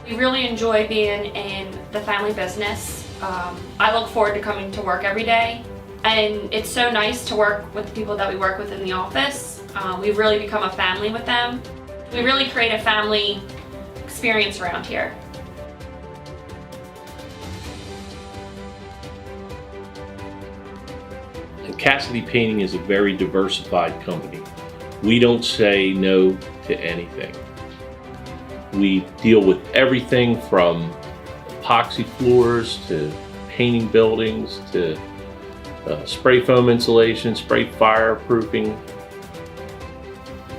We really enjoy being in the family business. I look forward to coming to work every day, and it's so nice to work with the people that we work with in the office. We've really become a family with them. We really create a family experience around here. And Cassidy Painting is a very diversified company. We don't say no to anything. We deal with everything from epoxy floors to painting buildings to spray foam insulation, spray fireproofing.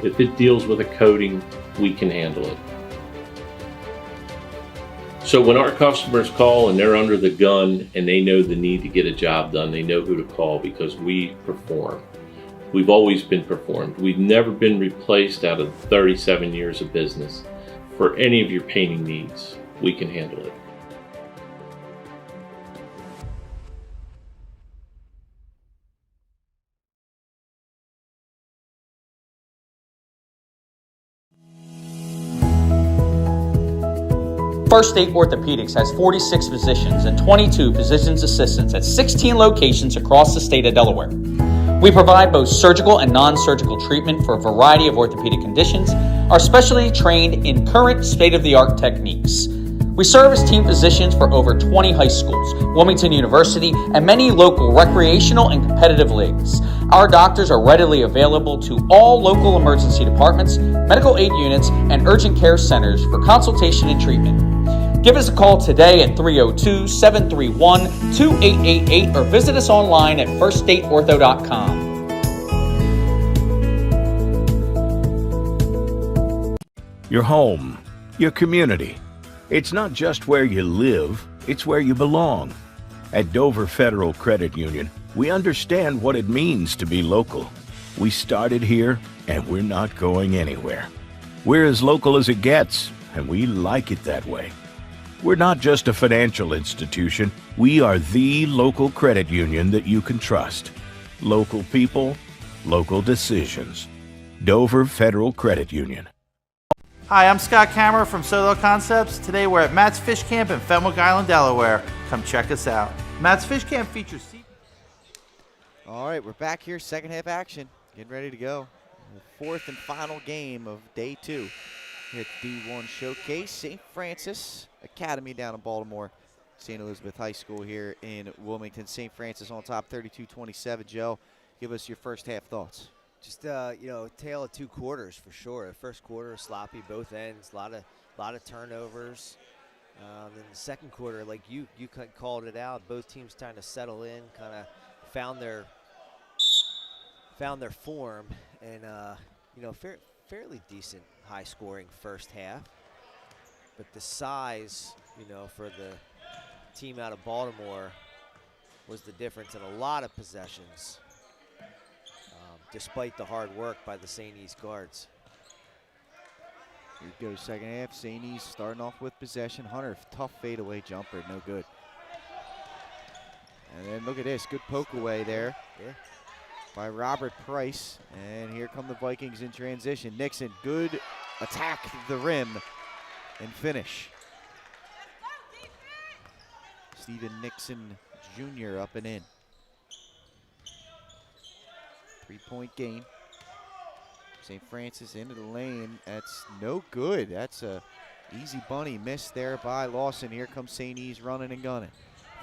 If it deals with a coating, we can handle it. So when our customers call and they're under the gun and they know the need to get a job done, they know who to call because we perform. We've always been performed. We've never been replaced out of 37 years of business. For any of your painting needs, we can handle it. First State Orthopedics has 46 physicians and 22 physician's assistants at 16 locations across the state of Delaware. We provide both surgical and non-surgical treatment for a variety of orthopedic conditions, are specially trained in current state-of-the-art techniques. We serve as team physicians for over 20 high schools, Wilmington University, and many local recreational and competitive leagues. Our doctors are readily available to all local emergency departments, medical aid units, and urgent care centers for consultation and treatment. Give us a call today at 302-731-2888 or visit us online at firststateortho.com. Your home, your community. It's not just where you live, it's where you belong. At Dover Federal Credit Union, we understand what it means to be local. We started here, and we're not going anywhere. We're as local as it gets, and we like it that way. We're not just a financial institution, we are the local credit union that you can trust. Local people, local decisions. Dover Federal Credit Union. Hi, I'm Scott Kammerer from Soto Concepts. Today we're at Matt's Fish Camp in Fenwick Island, Delaware. Come check us out. Matt's Fish Camp features... All right, we're back here, second half action. Getting ready to go. The fourth and final game of day 2 here at the D1 Showcase. St. Francis Academy down in Baltimore. St. Elizabeth High School here in Wilmington. St. Francis on top, 32-27. Joe, give us your first half thoughts. Just tale of two quarters for sure. The first quarter sloppy, both ends, a lot of turnovers. Then the second quarter, like you called it out, both teams trying to settle in, kind of found their form, and fairly decent high scoring first half. But the size, for the team out of Baltimore was the difference in a lot of possessions. Despite the hard work by the St. East guards. Here goes second half. St. East starting off with possession. Hunter, tough fadeaway jumper, no good. And then look at this, good poke away there by Robert Price. And here come the Vikings in transition. Nixon, good attack to the rim and finish. Stephen Nixon Jr. up and in. 3-point game. St. Francis into the lane. That's no good. That's a easy bunny miss there by Lawson. Here comes St. E's running and gunning.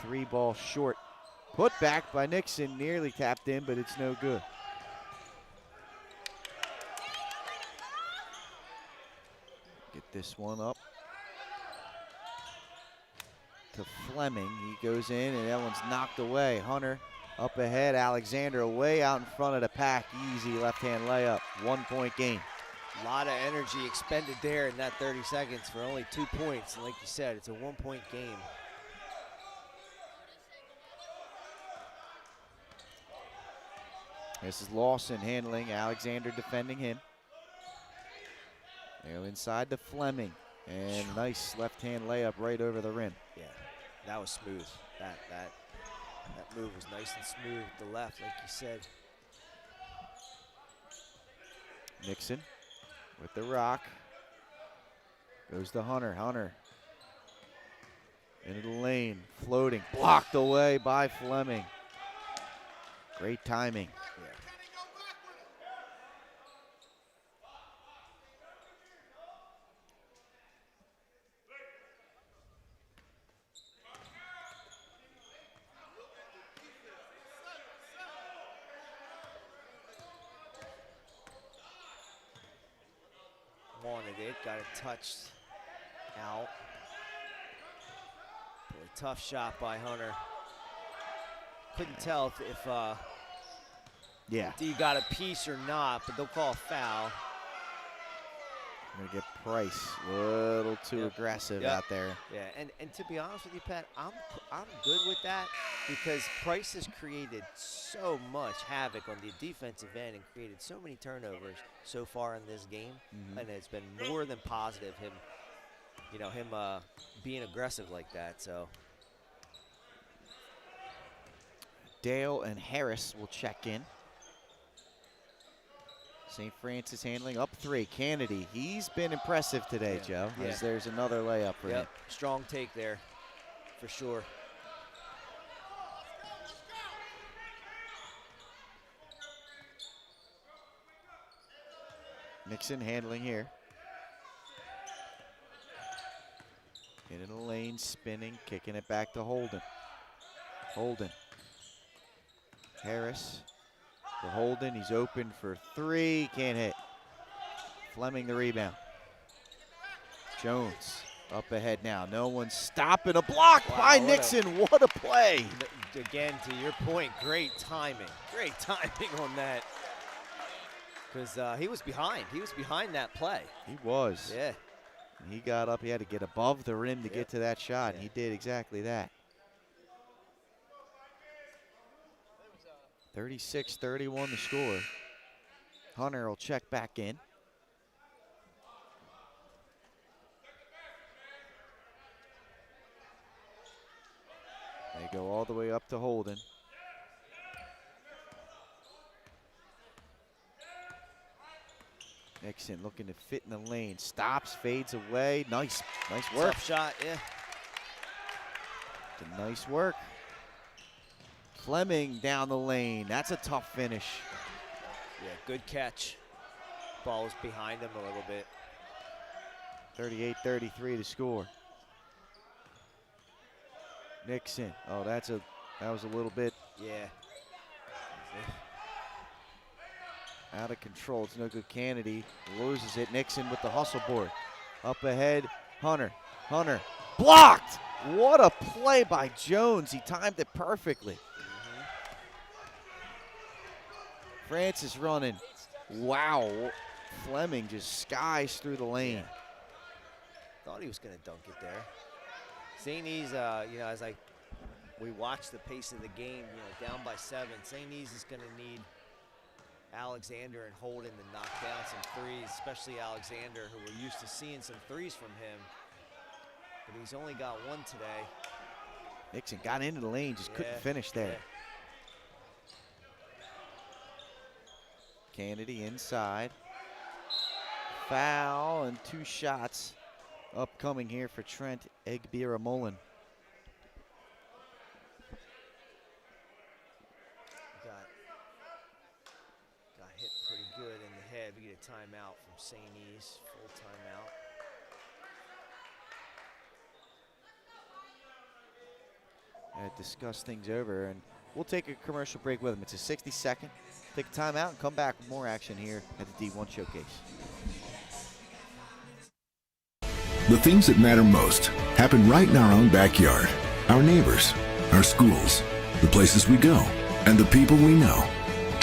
3 ball short. Put back by Nixon. Nearly tapped in, but it's no good. Get this one up to Fleming. He goes in, and that one's knocked away. Hunter up ahead, Alexander way out in front of the pack. Easy left-hand layup, 1-point game. A lot of energy expended there in that 30 seconds for only 2 points. And like you said, it's a 1-point game. This is Lawson handling, Alexander defending him. Now inside to Fleming, and nice left-hand layup right over the rim. Yeah, that was smooth. That move was nice and smooth with the left, like you said. Nixon with the rock. Goes to Hunter. Hunter into the lane, floating, blocked away by Fleming. Great timing. Yeah. Wanted it, got it touched out. Really tough shot by Hunter. Couldn't tell if D got a piece or not, but they'll call a foul. Gonna get Price a little too aggressive out there. Yeah, and to be honest with you, Pat, I'm good with that because Price has created so much havoc on the defensive end and created so many turnovers so far in this game, and it's been more than positive. Him being aggressive like that. So Dale and Harris will check in. St. Francis handling up 3. Kennedy, he's been impressive today, Joe. Yeah. As there's another layup for him. Strong take there, for sure. Nixon handling here. Into the lane, spinning, kicking it back to Holden. Holden. Harris. For Holden, he's open for 3, can't hit. Fleming the rebound. Jones up ahead now. No one's stopping. A block by Nixon. What a play. Again, to your point, great timing. Great timing on that. Because he was behind. He was behind that play. He was. Yeah. And he got up. He had to get above the rim to get to that shot. And he did exactly that. 36-31 the score. Hunter will check back in. They go all the way up to Holden. Nixon looking to fit in the lane. Stops, fades away. Nice work. Tough shot, yeah. Nice work. Fleming down the lane. That's a tough finish. Yeah, good catch. Ball was behind him a little bit. 38-33 to score. Nixon. Oh, that was a little bit. Yeah. Out of control. It's no good. Kennedy loses it. Nixon with the hustle board. Up ahead, Hunter. Hunter blocked. What a play by Jones. He timed it perfectly. Francis running. Wow. Fleming just skies through the lane. Thought he was going to dunk it there. St. E's, as we watch the pace of the game, down by 7, St. E's is going to need Alexander and Holden to knock down some threes, especially Alexander, who we're used to seeing some threes from him. But he's only got 1 today. Nixon got into the lane, just couldn't finish there. Kennedy inside. Foul and 2 shots upcoming here for Trent Egbira-Mullen. Got hit pretty good in the head. We get a timeout from St. E's, full timeout. Discuss things over, and we'll take a commercial break with them. It's a 60-second. Take a timeout and come back with more action here at the D1 Showcase. The things that matter most happen right in our own backyard. Our neighbors, our schools, the places we go, and the people we know.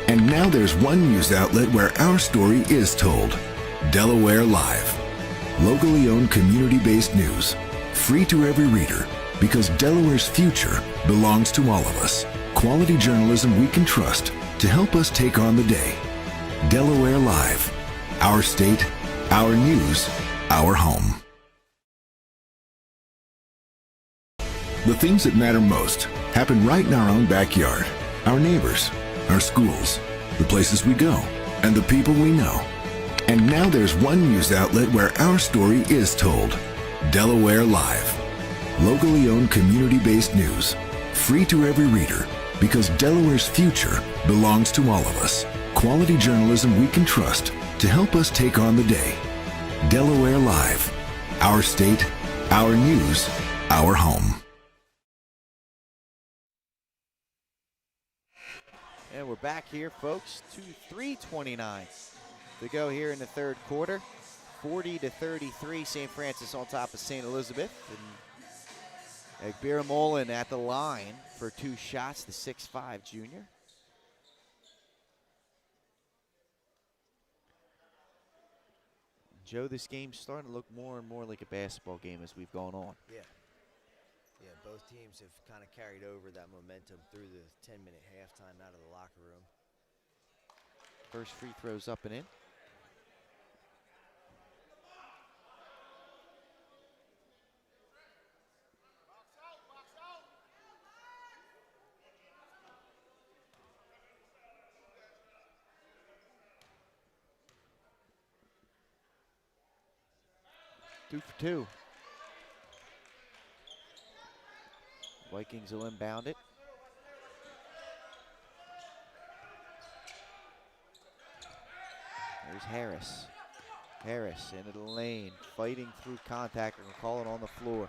And now there's one news outlet where our story is told. Delaware Live. Locally owned, community-based news. Free to every reader, because Delaware's future belongs to all of us. Quality journalism we can trust to help us take on the day. Delaware Live. Our state, our news, our home. The things that matter most happen right in our own backyard. Our neighbors, our schools, the places we go, and the people we know. And now there's one news outlet where our story is told. Delaware Live. Locally owned, community-based news. Free to every reader, because Delaware's future belongs to all of us. Quality journalism we can trust to help us take on the day. Delaware Live. Our state, our news, our home. And we're back here, folks, to 3:29 to go here in the third quarter. 40-33, St. Francis on top of St. Elizabeth. And Mullen at the line for 2 shots, the 6'5" junior. Joe, this game's starting to look more and more like a basketball game as we've gone on. Yeah. Yeah, both teams have kind of carried over that momentum through the 10-minute halftime out of the locker room. First free throw's up and in. Two for two. Vikings will inbound it. There's Harris. Harris into the lane, fighting through contact and call it on the floor.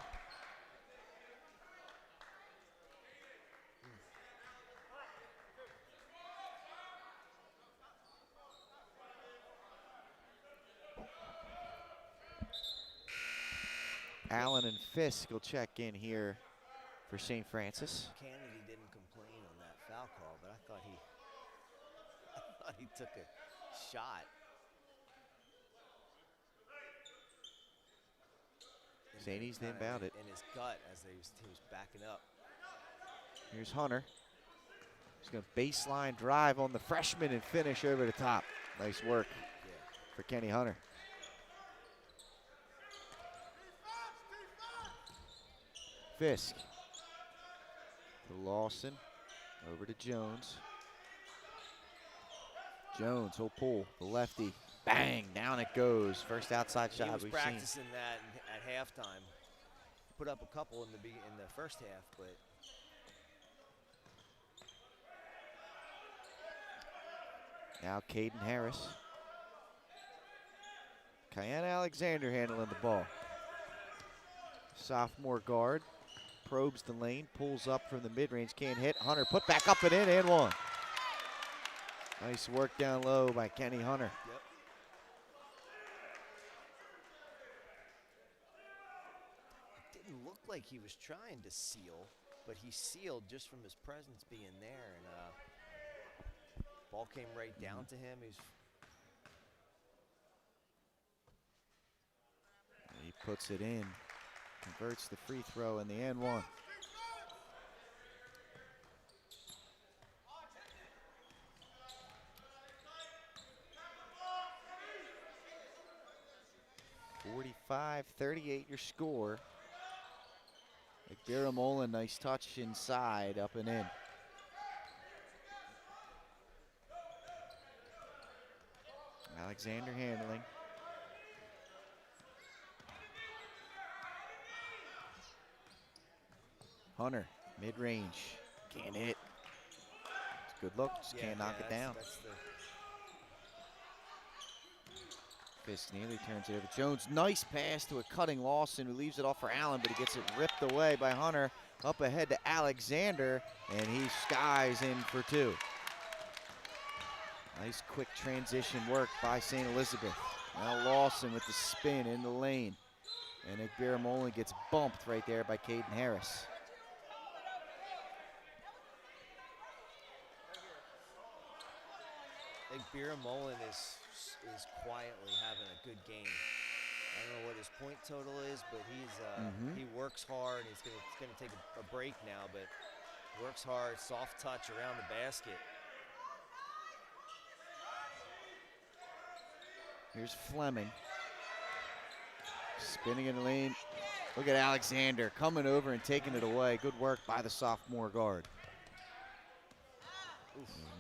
Allen and Fisk will check in here for St. Francis. Kennedy didn't complain on that foul call, but I thought he took a shot. St. E's inbound it. In his gut as he was backing up. Here's Hunter. He's going to baseline drive on the freshman and finish over the top. Nice work for Kenny Hunter. Fisk to Lawson, over to Jones. Jones, he'll pull the lefty. Bang, down it goes. First outside shot we've seen. He was practicing that at halftime. Put up a couple in the first half, but now Caden Harris. Kyan Alexander handling the ball. Sophomore guard. Probes the lane, pulls up from the mid-range, can't hit. Hunter put back up and in, and one. Nice work down low by Kenny Hunter. Yep. It didn't look like he was trying to seal, but he sealed just from his presence being there, and ball came right down to him. He puts it in. Converts the free throw in the end one. (45-38) your score. Mullen, nice touch inside, up and in. Alexander handling. Hunter, mid-range, can't hit. It's a good look, just can't knock it down. Fisk nearly turns it over. Jones, nice pass to a cutting Lawson, who leaves it off for Allen, but he gets it ripped away by Hunter. Up ahead to Alexander, and he skies in for two. Nice quick transition work by St. Elizabeth. Now Lawson with the spin in the lane. And Mullen gets bumped right there by Caden Harris. Mullen is quietly having a good game. I don't know what his point total is, but he works hard. He's gonna take a break now, but works hard, soft touch around the basket. Here's Fleming. Spinning in the lane. Look at Alexander coming over and taking it away. Good work by the sophomore guard.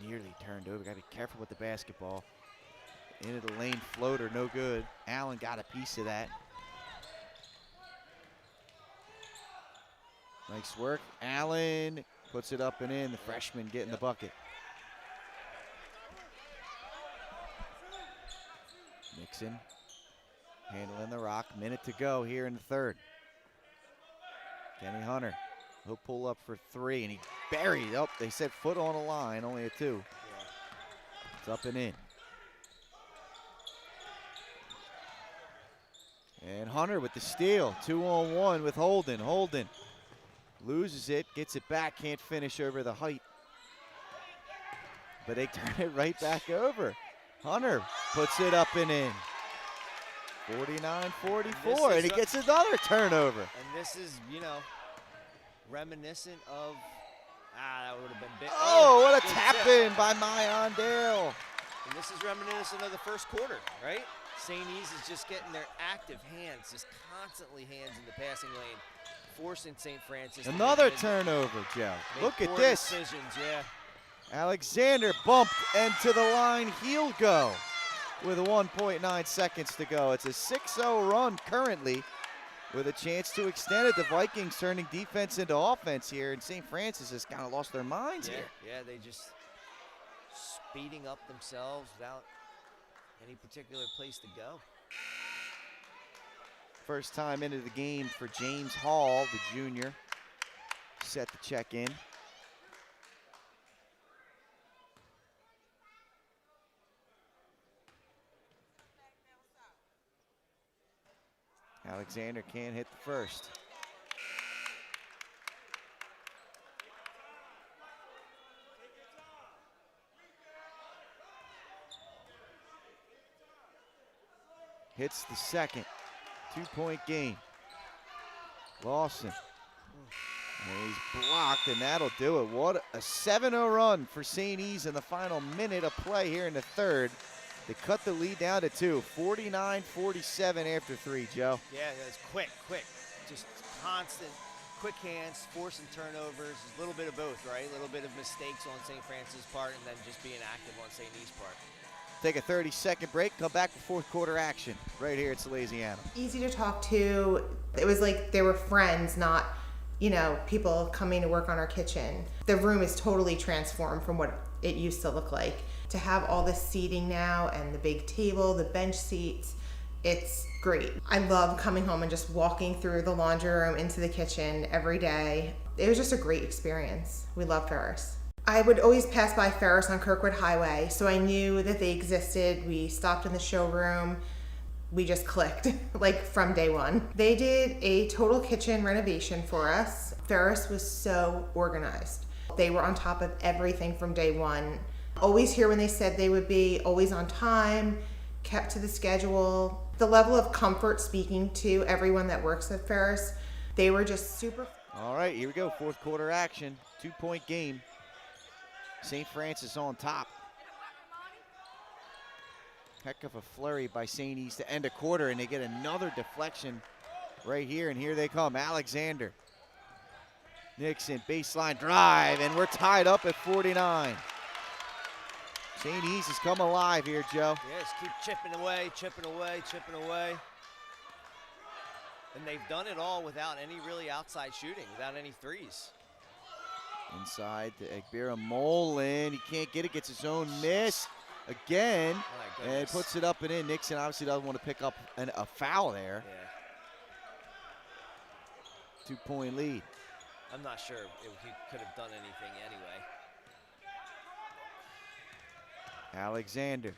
Nearly turned over. Got to be careful with the basketball. Into the lane floater, no good. Allen got a piece of that. Nice work. Allen puts it up and in. The freshman getting the bucket. Nixon handling the rock. Minute to go here in the third. Kenny Hunter. He'll pull up for three, and he buried up. They said foot on the line, only a two. It's up and in. And Hunter with the steal. 2-on-1 with Holden. Holden loses it, gets it back, can't finish over the height. But they turn it right back over. Hunter puts it up and in. 49-44, and he gets another turnover. And this is, you know, reminiscent of, that would have been big. Oh, what a tap in by Mayan Dale. And this is reminiscent of the first quarter, right? St. E's is just getting their active hands, just constantly hands in the passing lane, forcing St. Francis. Another turnover, Joe. Look at this. Decisions, yeah. Alexander bumped into the line. He'll go with 1.9 seconds to go. It's a 6-0 run currently with a chance to extend it. The Vikings turning defense into offense here, and St. Francis has kind of lost their minds here. Yeah, they just speeding up themselves without any particular place to go. First time into the game for James Hall, the junior, set to check in. Alexander can't hit the first. Hits the second. 2-point game. Lawson. And he's blocked, and that'll do it. What a 7-0 run for St. E's in the final minute of play here in the third. They cut the lead down to 2. 49-47 after 3, Joe. Yeah, that's quick. Just constant, quick hands, forcing turnovers. A little bit of both, right? A little bit of mistakes on St. Francis' part, and then just being active on St. E's part. Take a 30-second break, come back for fourth quarter action right here at Salesianum. Easy to talk to. It was like they were friends, not, you know, people coming to work on our kitchen. The room is totally transformed from what it used to look like. To have all this seating now and the big table, the bench seats, it's great. I love coming home and just walking through the laundry room into the kitchen every day. It was just a great experience. We love Ferris. I would always pass by Ferris on Kirkwood Highway, so I knew that they existed. We stopped in the showroom. We just clicked, like from day one. They did a total kitchen renovation for us. Ferris was so organized. They were on top of everything from day one. Always here when they said they would be, always on time, kept to the schedule. The level of comfort speaking to everyone that works at Ferris, they were just super. All right, here we go, fourth quarter action, 2-point game. St. Francis on top. Heck of a flurry by St. E's to end a quarter, and they get another deflection right here, and here they come. Alexander. Nixon, baseline drive, and we're tied up at 49. St. E's has come alive here, Joe. Yeah, just keep chipping away. And they've done it all without any really outside shooting, without any threes. Inside to Egbira Molin. He can't get it, gets his own miss again, and puts it up and in. Nixon obviously doesn't want to pick up a foul there. Yeah. 2-point lead. I'm not sure if he could have done anything anyway. Alexander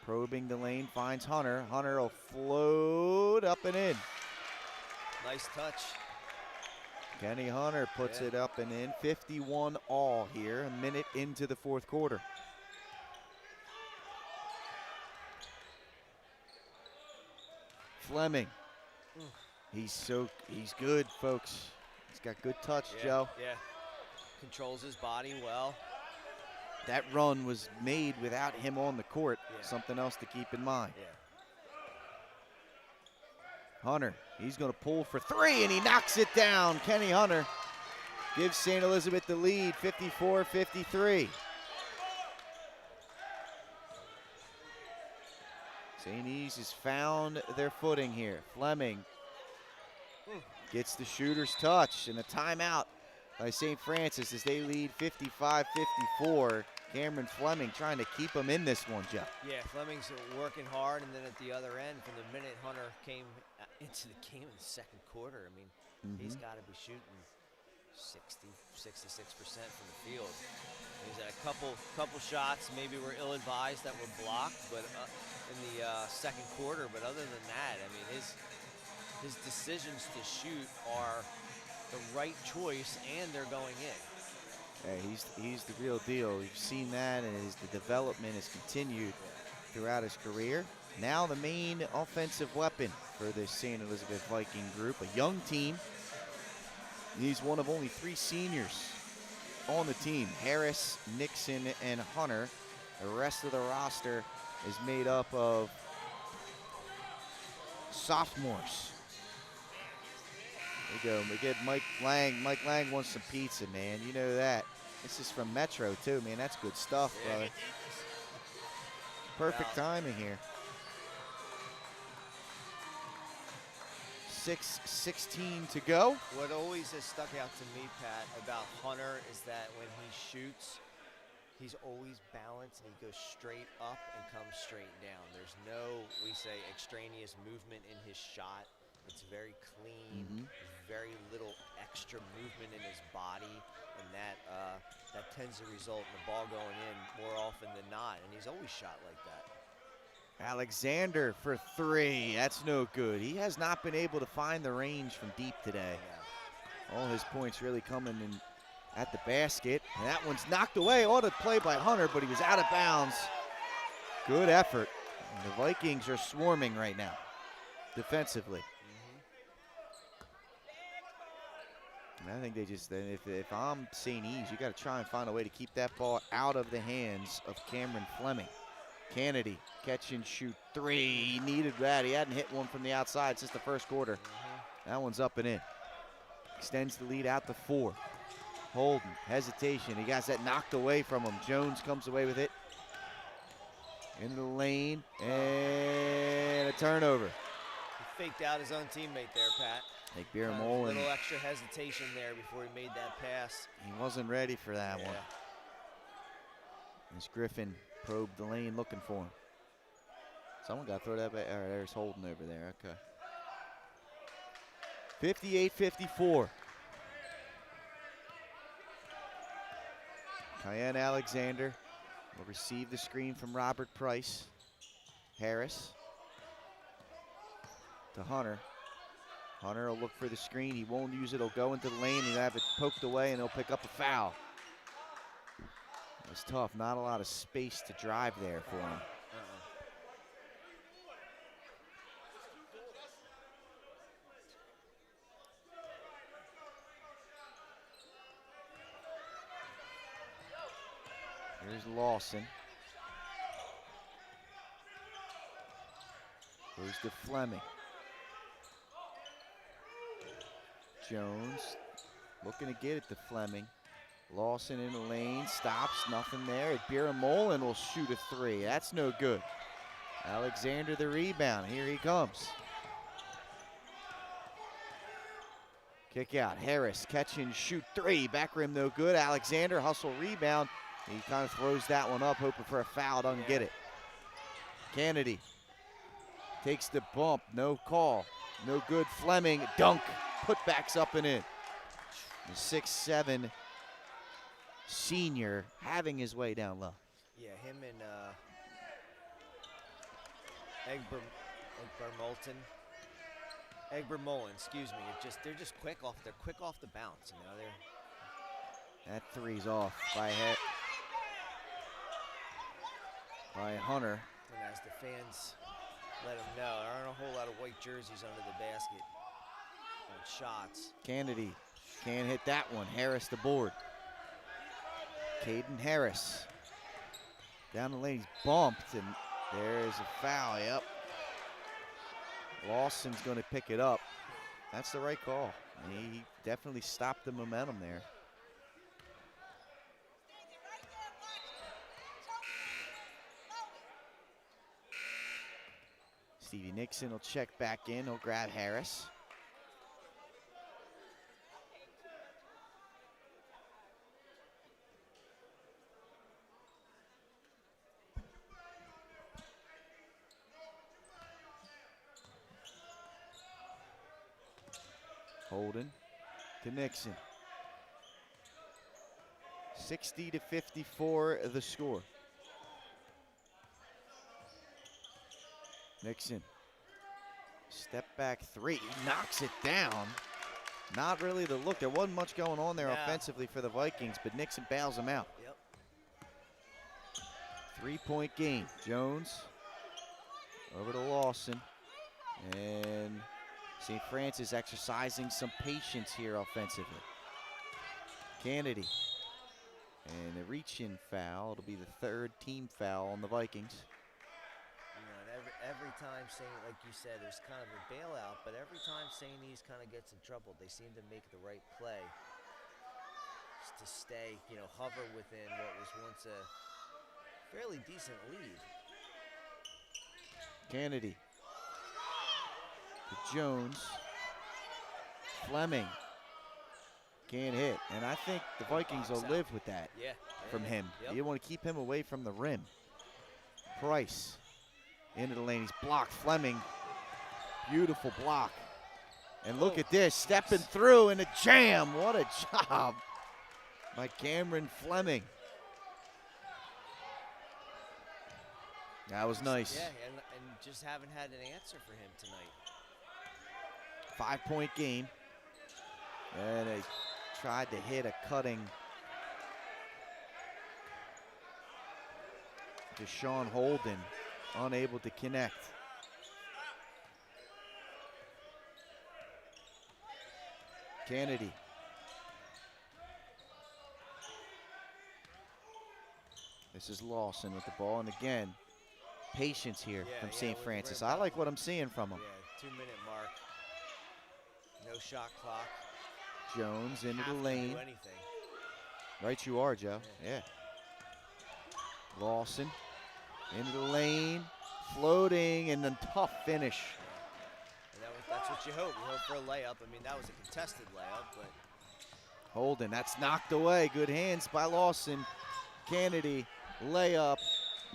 probing the lane, finds Hunter. Hunter will float up and in. Nice touch. Kenny Hunter puts it up and in. 51 all here, a minute into the fourth quarter. Fleming. He's good, folks. He's got good touch, Joe. Yeah. Controls his body well. That run was made without him on the court. Something else to keep in mind. Yeah. Hunter, he's going to pull for three, and he knocks it down. Kenny Hunter gives St. Elizabeth the lead, 54-53. St. E's has found their footing here. Fleming gets the shooter's touch, and a timeout by St. Francis as they lead 55-54. Cameron Fleming trying to keep them in this one, Jeff. Yeah, Fleming's working hard, and then at the other end, from the minute Hunter came into the game in the second quarter, I mean, he's got to be shooting 66% from the field. He's had a couple shots, maybe were ill-advised that were blocked, but in the second quarter. But other than that, I mean, his decisions to shoot are the right choice, and they're going in. Yeah, he's the real deal. We've seen that, and the development has continued throughout his career. Now the main offensive weapon for this St. Elizabeth Viking group, a young team. He's one of only 3 seniors on the team, Harris, Nixon, and Hunter. The rest of the roster is made up of sophomores. There you go. We get Mike Lang. Mike Lang wants some pizza, man. You know that. This is from Metro, too, man. That's good stuff, brother. Perfect timing here. 6:16 to go. What always has stuck out to me, Pat, about Hunter is that when he shoots, he's always balanced and he goes straight up and comes straight down. There's no, we say, extraneous movement in his shot. It's very clean, very little extra movement in his body, and that tends to result in the ball going in more often than not, and he's always shot like that. Alexander for 3. That's no good. He has not been able to find the range from deep today. All his points really coming in at the basket, and that one's knocked away. Ought to play by Hunter, but he was out of bounds. Good effort. And the Vikings are swarming right now defensively. And I think they just, if I'm St. E's, you got to try and find a way to keep that ball out of the hands of Cameron Fleming. Kennedy, catch and shoot 3. He needed that. He hadn't hit one from the outside since the first quarter. That one's up and in. Extends the lead out to 4. Holden, hesitation. He got that knocked away from him. Jones comes away with it. Into the lane, and a turnover. He faked out his own teammate there, Pat. Like Biermol. A little extra hesitation there before he made that pass. He wasn't ready for that one. As Griffin probed the lane looking for him. Someone got to throw that back. All right, there's Holden over there. Okay. 58-54. Cayenne Alexander will receive the screen from Robert Price. Harris to Hunter. Hunter will look for the screen. He won't use it. He'll go into the lane. He'll have it poked away, and he'll pick up a foul. It was tough. Not a lot of space to drive there for him. Here's Lawson. Goes to Fleming. Jones looking to get it to Fleming. Lawson in the lane, stops, nothing there. Biermolin will shoot a 3. That's no good. Alexander the rebound. Here he comes. Kick out. Harris catch and shoot 3. Back rim no good. Alexander hustle rebound. He kind of throws that one up, hoping for a foul. Doesn't get it. Kennedy takes the bump. No call. No good. Fleming dunk. Putbacks up and in. The 6'7" senior having his way down low. Yeah, him and Egbermolen, excuse me. They're just quick off. They're quick off the bounce. You know, that 3's off by Hunter. And as the fans let him know, there aren't a whole lot of white jerseys under the basket on shots. Kennedy can't hit that one. Harris the board. Caden Harris down the lane. He's bumped, and there's a foul. Yep. Lawson's going to pick it up. That's the right call. He definitely stopped the momentum there. Stevie Nixon will check back in. He'll grab Harris. Holden to Nixon. 60-54 the score. Nixon, step back three, he knocks it down. Not really the look. There wasn't much going on there offensively for the Vikings, but Nixon bails him out. Yep. 3-point game. Jones over to Lawson, and St. Francis exercising some patience here offensively. Kennedy, and a reach-in foul. It'll be the third team foul on the Vikings. You know, every time like you said, there's kind of a bailout, but every time St. E's kind of gets in trouble, they seem to make the right play just to stay, hover within what was once a fairly decent lead. Kennedy to Jones. Fleming can't hit, and I think the Vikings will live with that from him. Yep. You want to keep him away from the rim. Price into the lane. He's blocked. Fleming, beautiful block. And look at this, stepping through in a jam. What a job by Cameron Fleming. That was nice. Yeah, and just haven't had an answer for him tonight. 5-point game. And they tried to hit a cutting Deshaun Holden, unable to connect. Kennedy. This is Lawson with the ball, and again, patience here from St. Francis. I like what I'm seeing from him. Yeah, 2-minute mark. No shot clock. Jones into the Have to lane. do anything. Right you are, Joe. Yeah. Lawson into the lane, floating, and then tough finish. And that's what you hope. You hope for a layup. I mean, that was a contested layup, but Holden, that's knocked away. Good hands by Lawson. Kennedy, layup,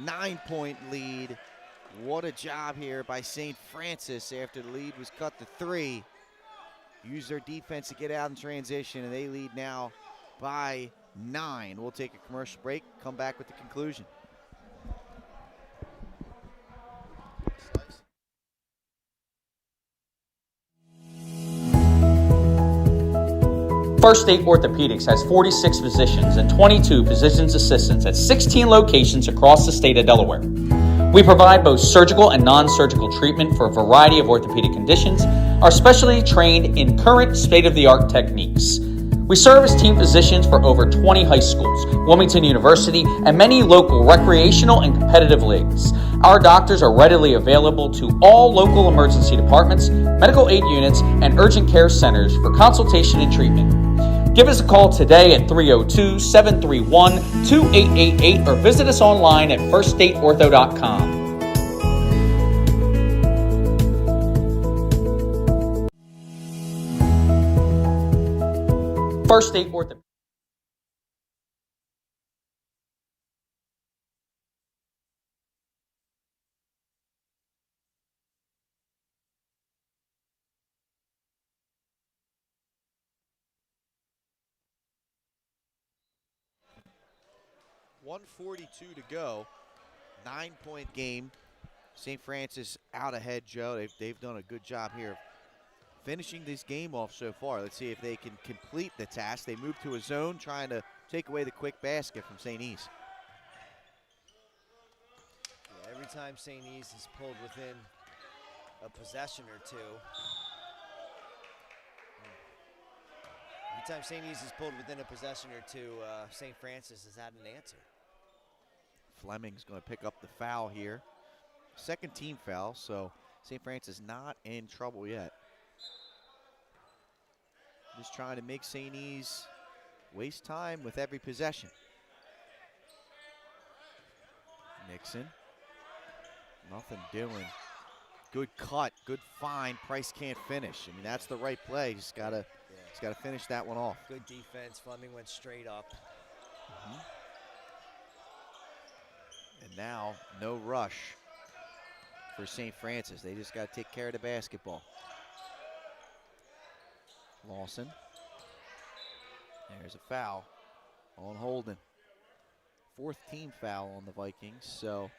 9-point lead. What a job here by St. Francis after the lead was cut to 3. Use their defense to get out in transition, and they lead now by 9. We'll take a commercial break, come back with the conclusion. First State Orthopedics has 46 physicians and 22 physician's assistants at 16 locations across the state of Delaware. We provide both surgical and non-surgical treatment for a variety of orthopedic conditions, are specially trained in current state-of-the-art techniques. We serve as team physicians for over 20 high schools, Wilmington University, and many local recreational and competitive leagues. Our doctors are readily available to all local emergency departments, medical aid units, and urgent care centers for consultation and treatment. Give us a call today at 302-731-2888 or visit us online at firststateortho.com. First State Ortho. .142 to go. 9-point game. St. Francis out ahead, Joe. They've done a good job here of finishing this game off so far. Let's see if they can complete the task. They move to a zone, trying to take away the quick basket from St. E's. yeah, every time St. E's is pulled within a possession or two, every time St. E's is pulled within a possession or two, St. Francis has had an answer. Fleming's going to pick up the foul here. Second team foul, so St. Francis not in trouble yet. Just trying to make St. E's waste time with every possession. Nixon. Nothing doing. Good cut, good find. Price can't finish. I mean, that's the right play. He's got to finish that one off. Good defense. Fleming went straight up. And now, no rush for St. Francis. They just got to take care of the basketball. Lawson. There's a foul on Holden. 4th team foul on the Vikings, so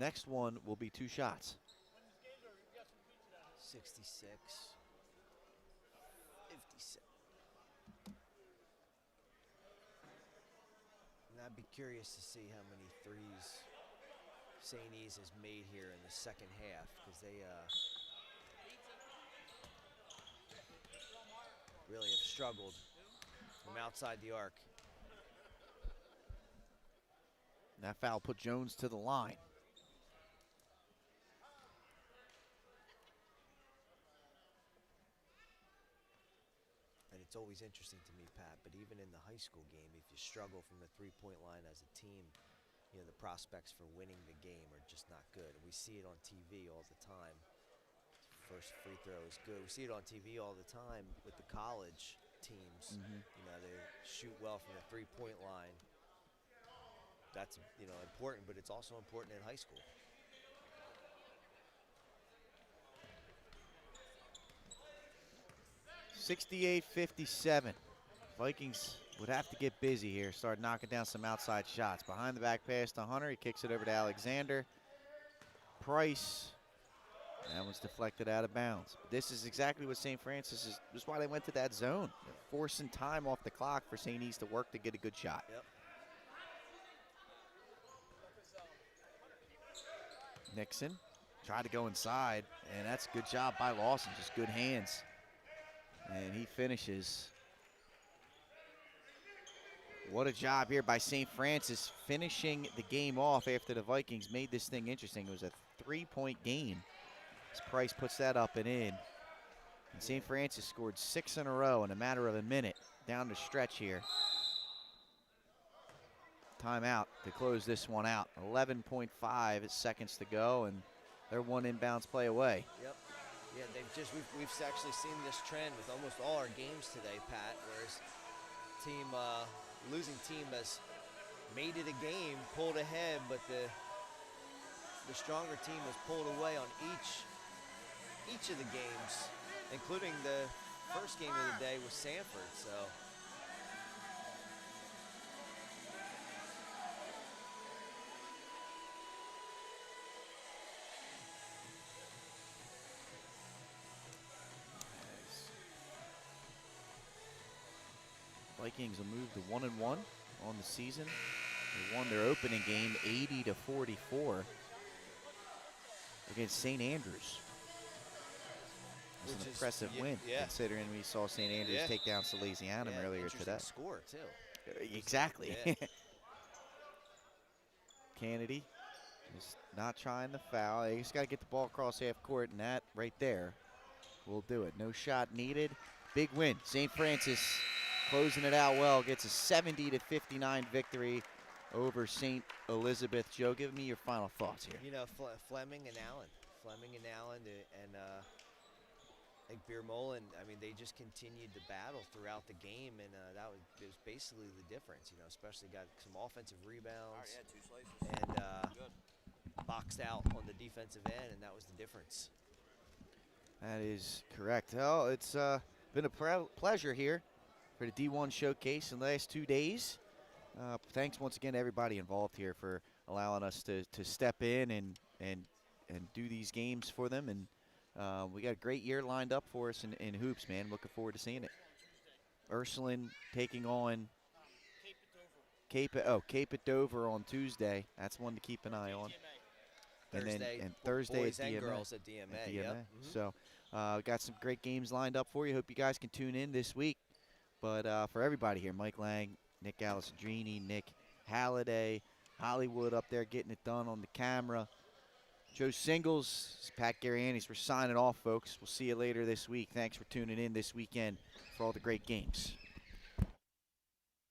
next one will be 2 shots. 66. 57. And I'd be curious to see how many threes St. E's has made here in the second half, because they really have struggled from outside the arc. And that foul put Jones to the line. And it's always interesting to me, Pat, but even in the high school game, if you struggle from the three-point line as a team, you know, the prospects for winning the game are just not good. And we see it on TV all the time. First free throw is good. We see it on TV all the time with the college teams. You know, they shoot well from the three-point line. That's, you know, important, but it's also important in high school. (68-57). Vikings would have to get busy here, start knocking down some outside shots. Behind the back pass to Hunter. He kicks it over to Alexander. Price. That one's deflected out of bounds. But this is exactly what St. Francis is. This is why they went to that zone. They're forcing time off the clock for St. E's to work to get a good shot. Yep. Nixon tried to go inside, and that's a good job by Lawson. Just good hands. And he finishes. What a job here by St. Francis, finishing the game off after the Vikings made this thing interesting. It was a 3-point game. As Price puts that up and in. And St. Francis scored 6 in a row in a matter of a minute down the stretch here. Timeout to close this one out. 11.5 seconds to go, and they're one inbounds play away. Yep. Yeah, we've actually seen this trend with almost all our games today, Pat, whereas losing team has made it a game, pulled ahead, but the stronger team has pulled away on each of the games, including the first game of the day with Sanford. So Vikings will move to 1-1 on the season. They won their opening game 80-44 against St. Andrews. It's an impressive win, considering we saw St. Andrews take down Salesianum earlier today. Score too. Exactly. Yeah. Kennedy is not trying to foul. They just got to get the ball across half court, and that right there will do it. No shot needed. Big win. St. Francis closing it out well, gets a 70-59 victory over St. Elizabeth. Joe, give me your final thoughts here. You know, Fleming and Allen, and I think Biermolen, I mean, they just continued to battle throughout the game, and that was basically the difference. You know, especially got some offensive rebounds and boxed out on the defensive end, and that was the difference. That is correct. Well, it's been a pleasure here for the D1 Showcase in the last 2 days. Thanks once again to everybody involved here for allowing us to step in and do these games for them. And we got a great year lined up for us in hoops, man. Looking forward to seeing it. Ursuline taking on Cape at Dover on Tuesday. That's one to keep an eye on. Thursday boys at DMA. And girls at DMA. Yep. So got some great games lined up for you. Hope you guys can tune in this week. But for everybody here, Mike Lang, Nick Alessandrini, Nick Halliday, Hollywood up there getting it done on the camera. Joe Singles, Pat Garianis. We're signing off, folks. We'll see you later this week. Thanks for tuning in this weekend for all the great games.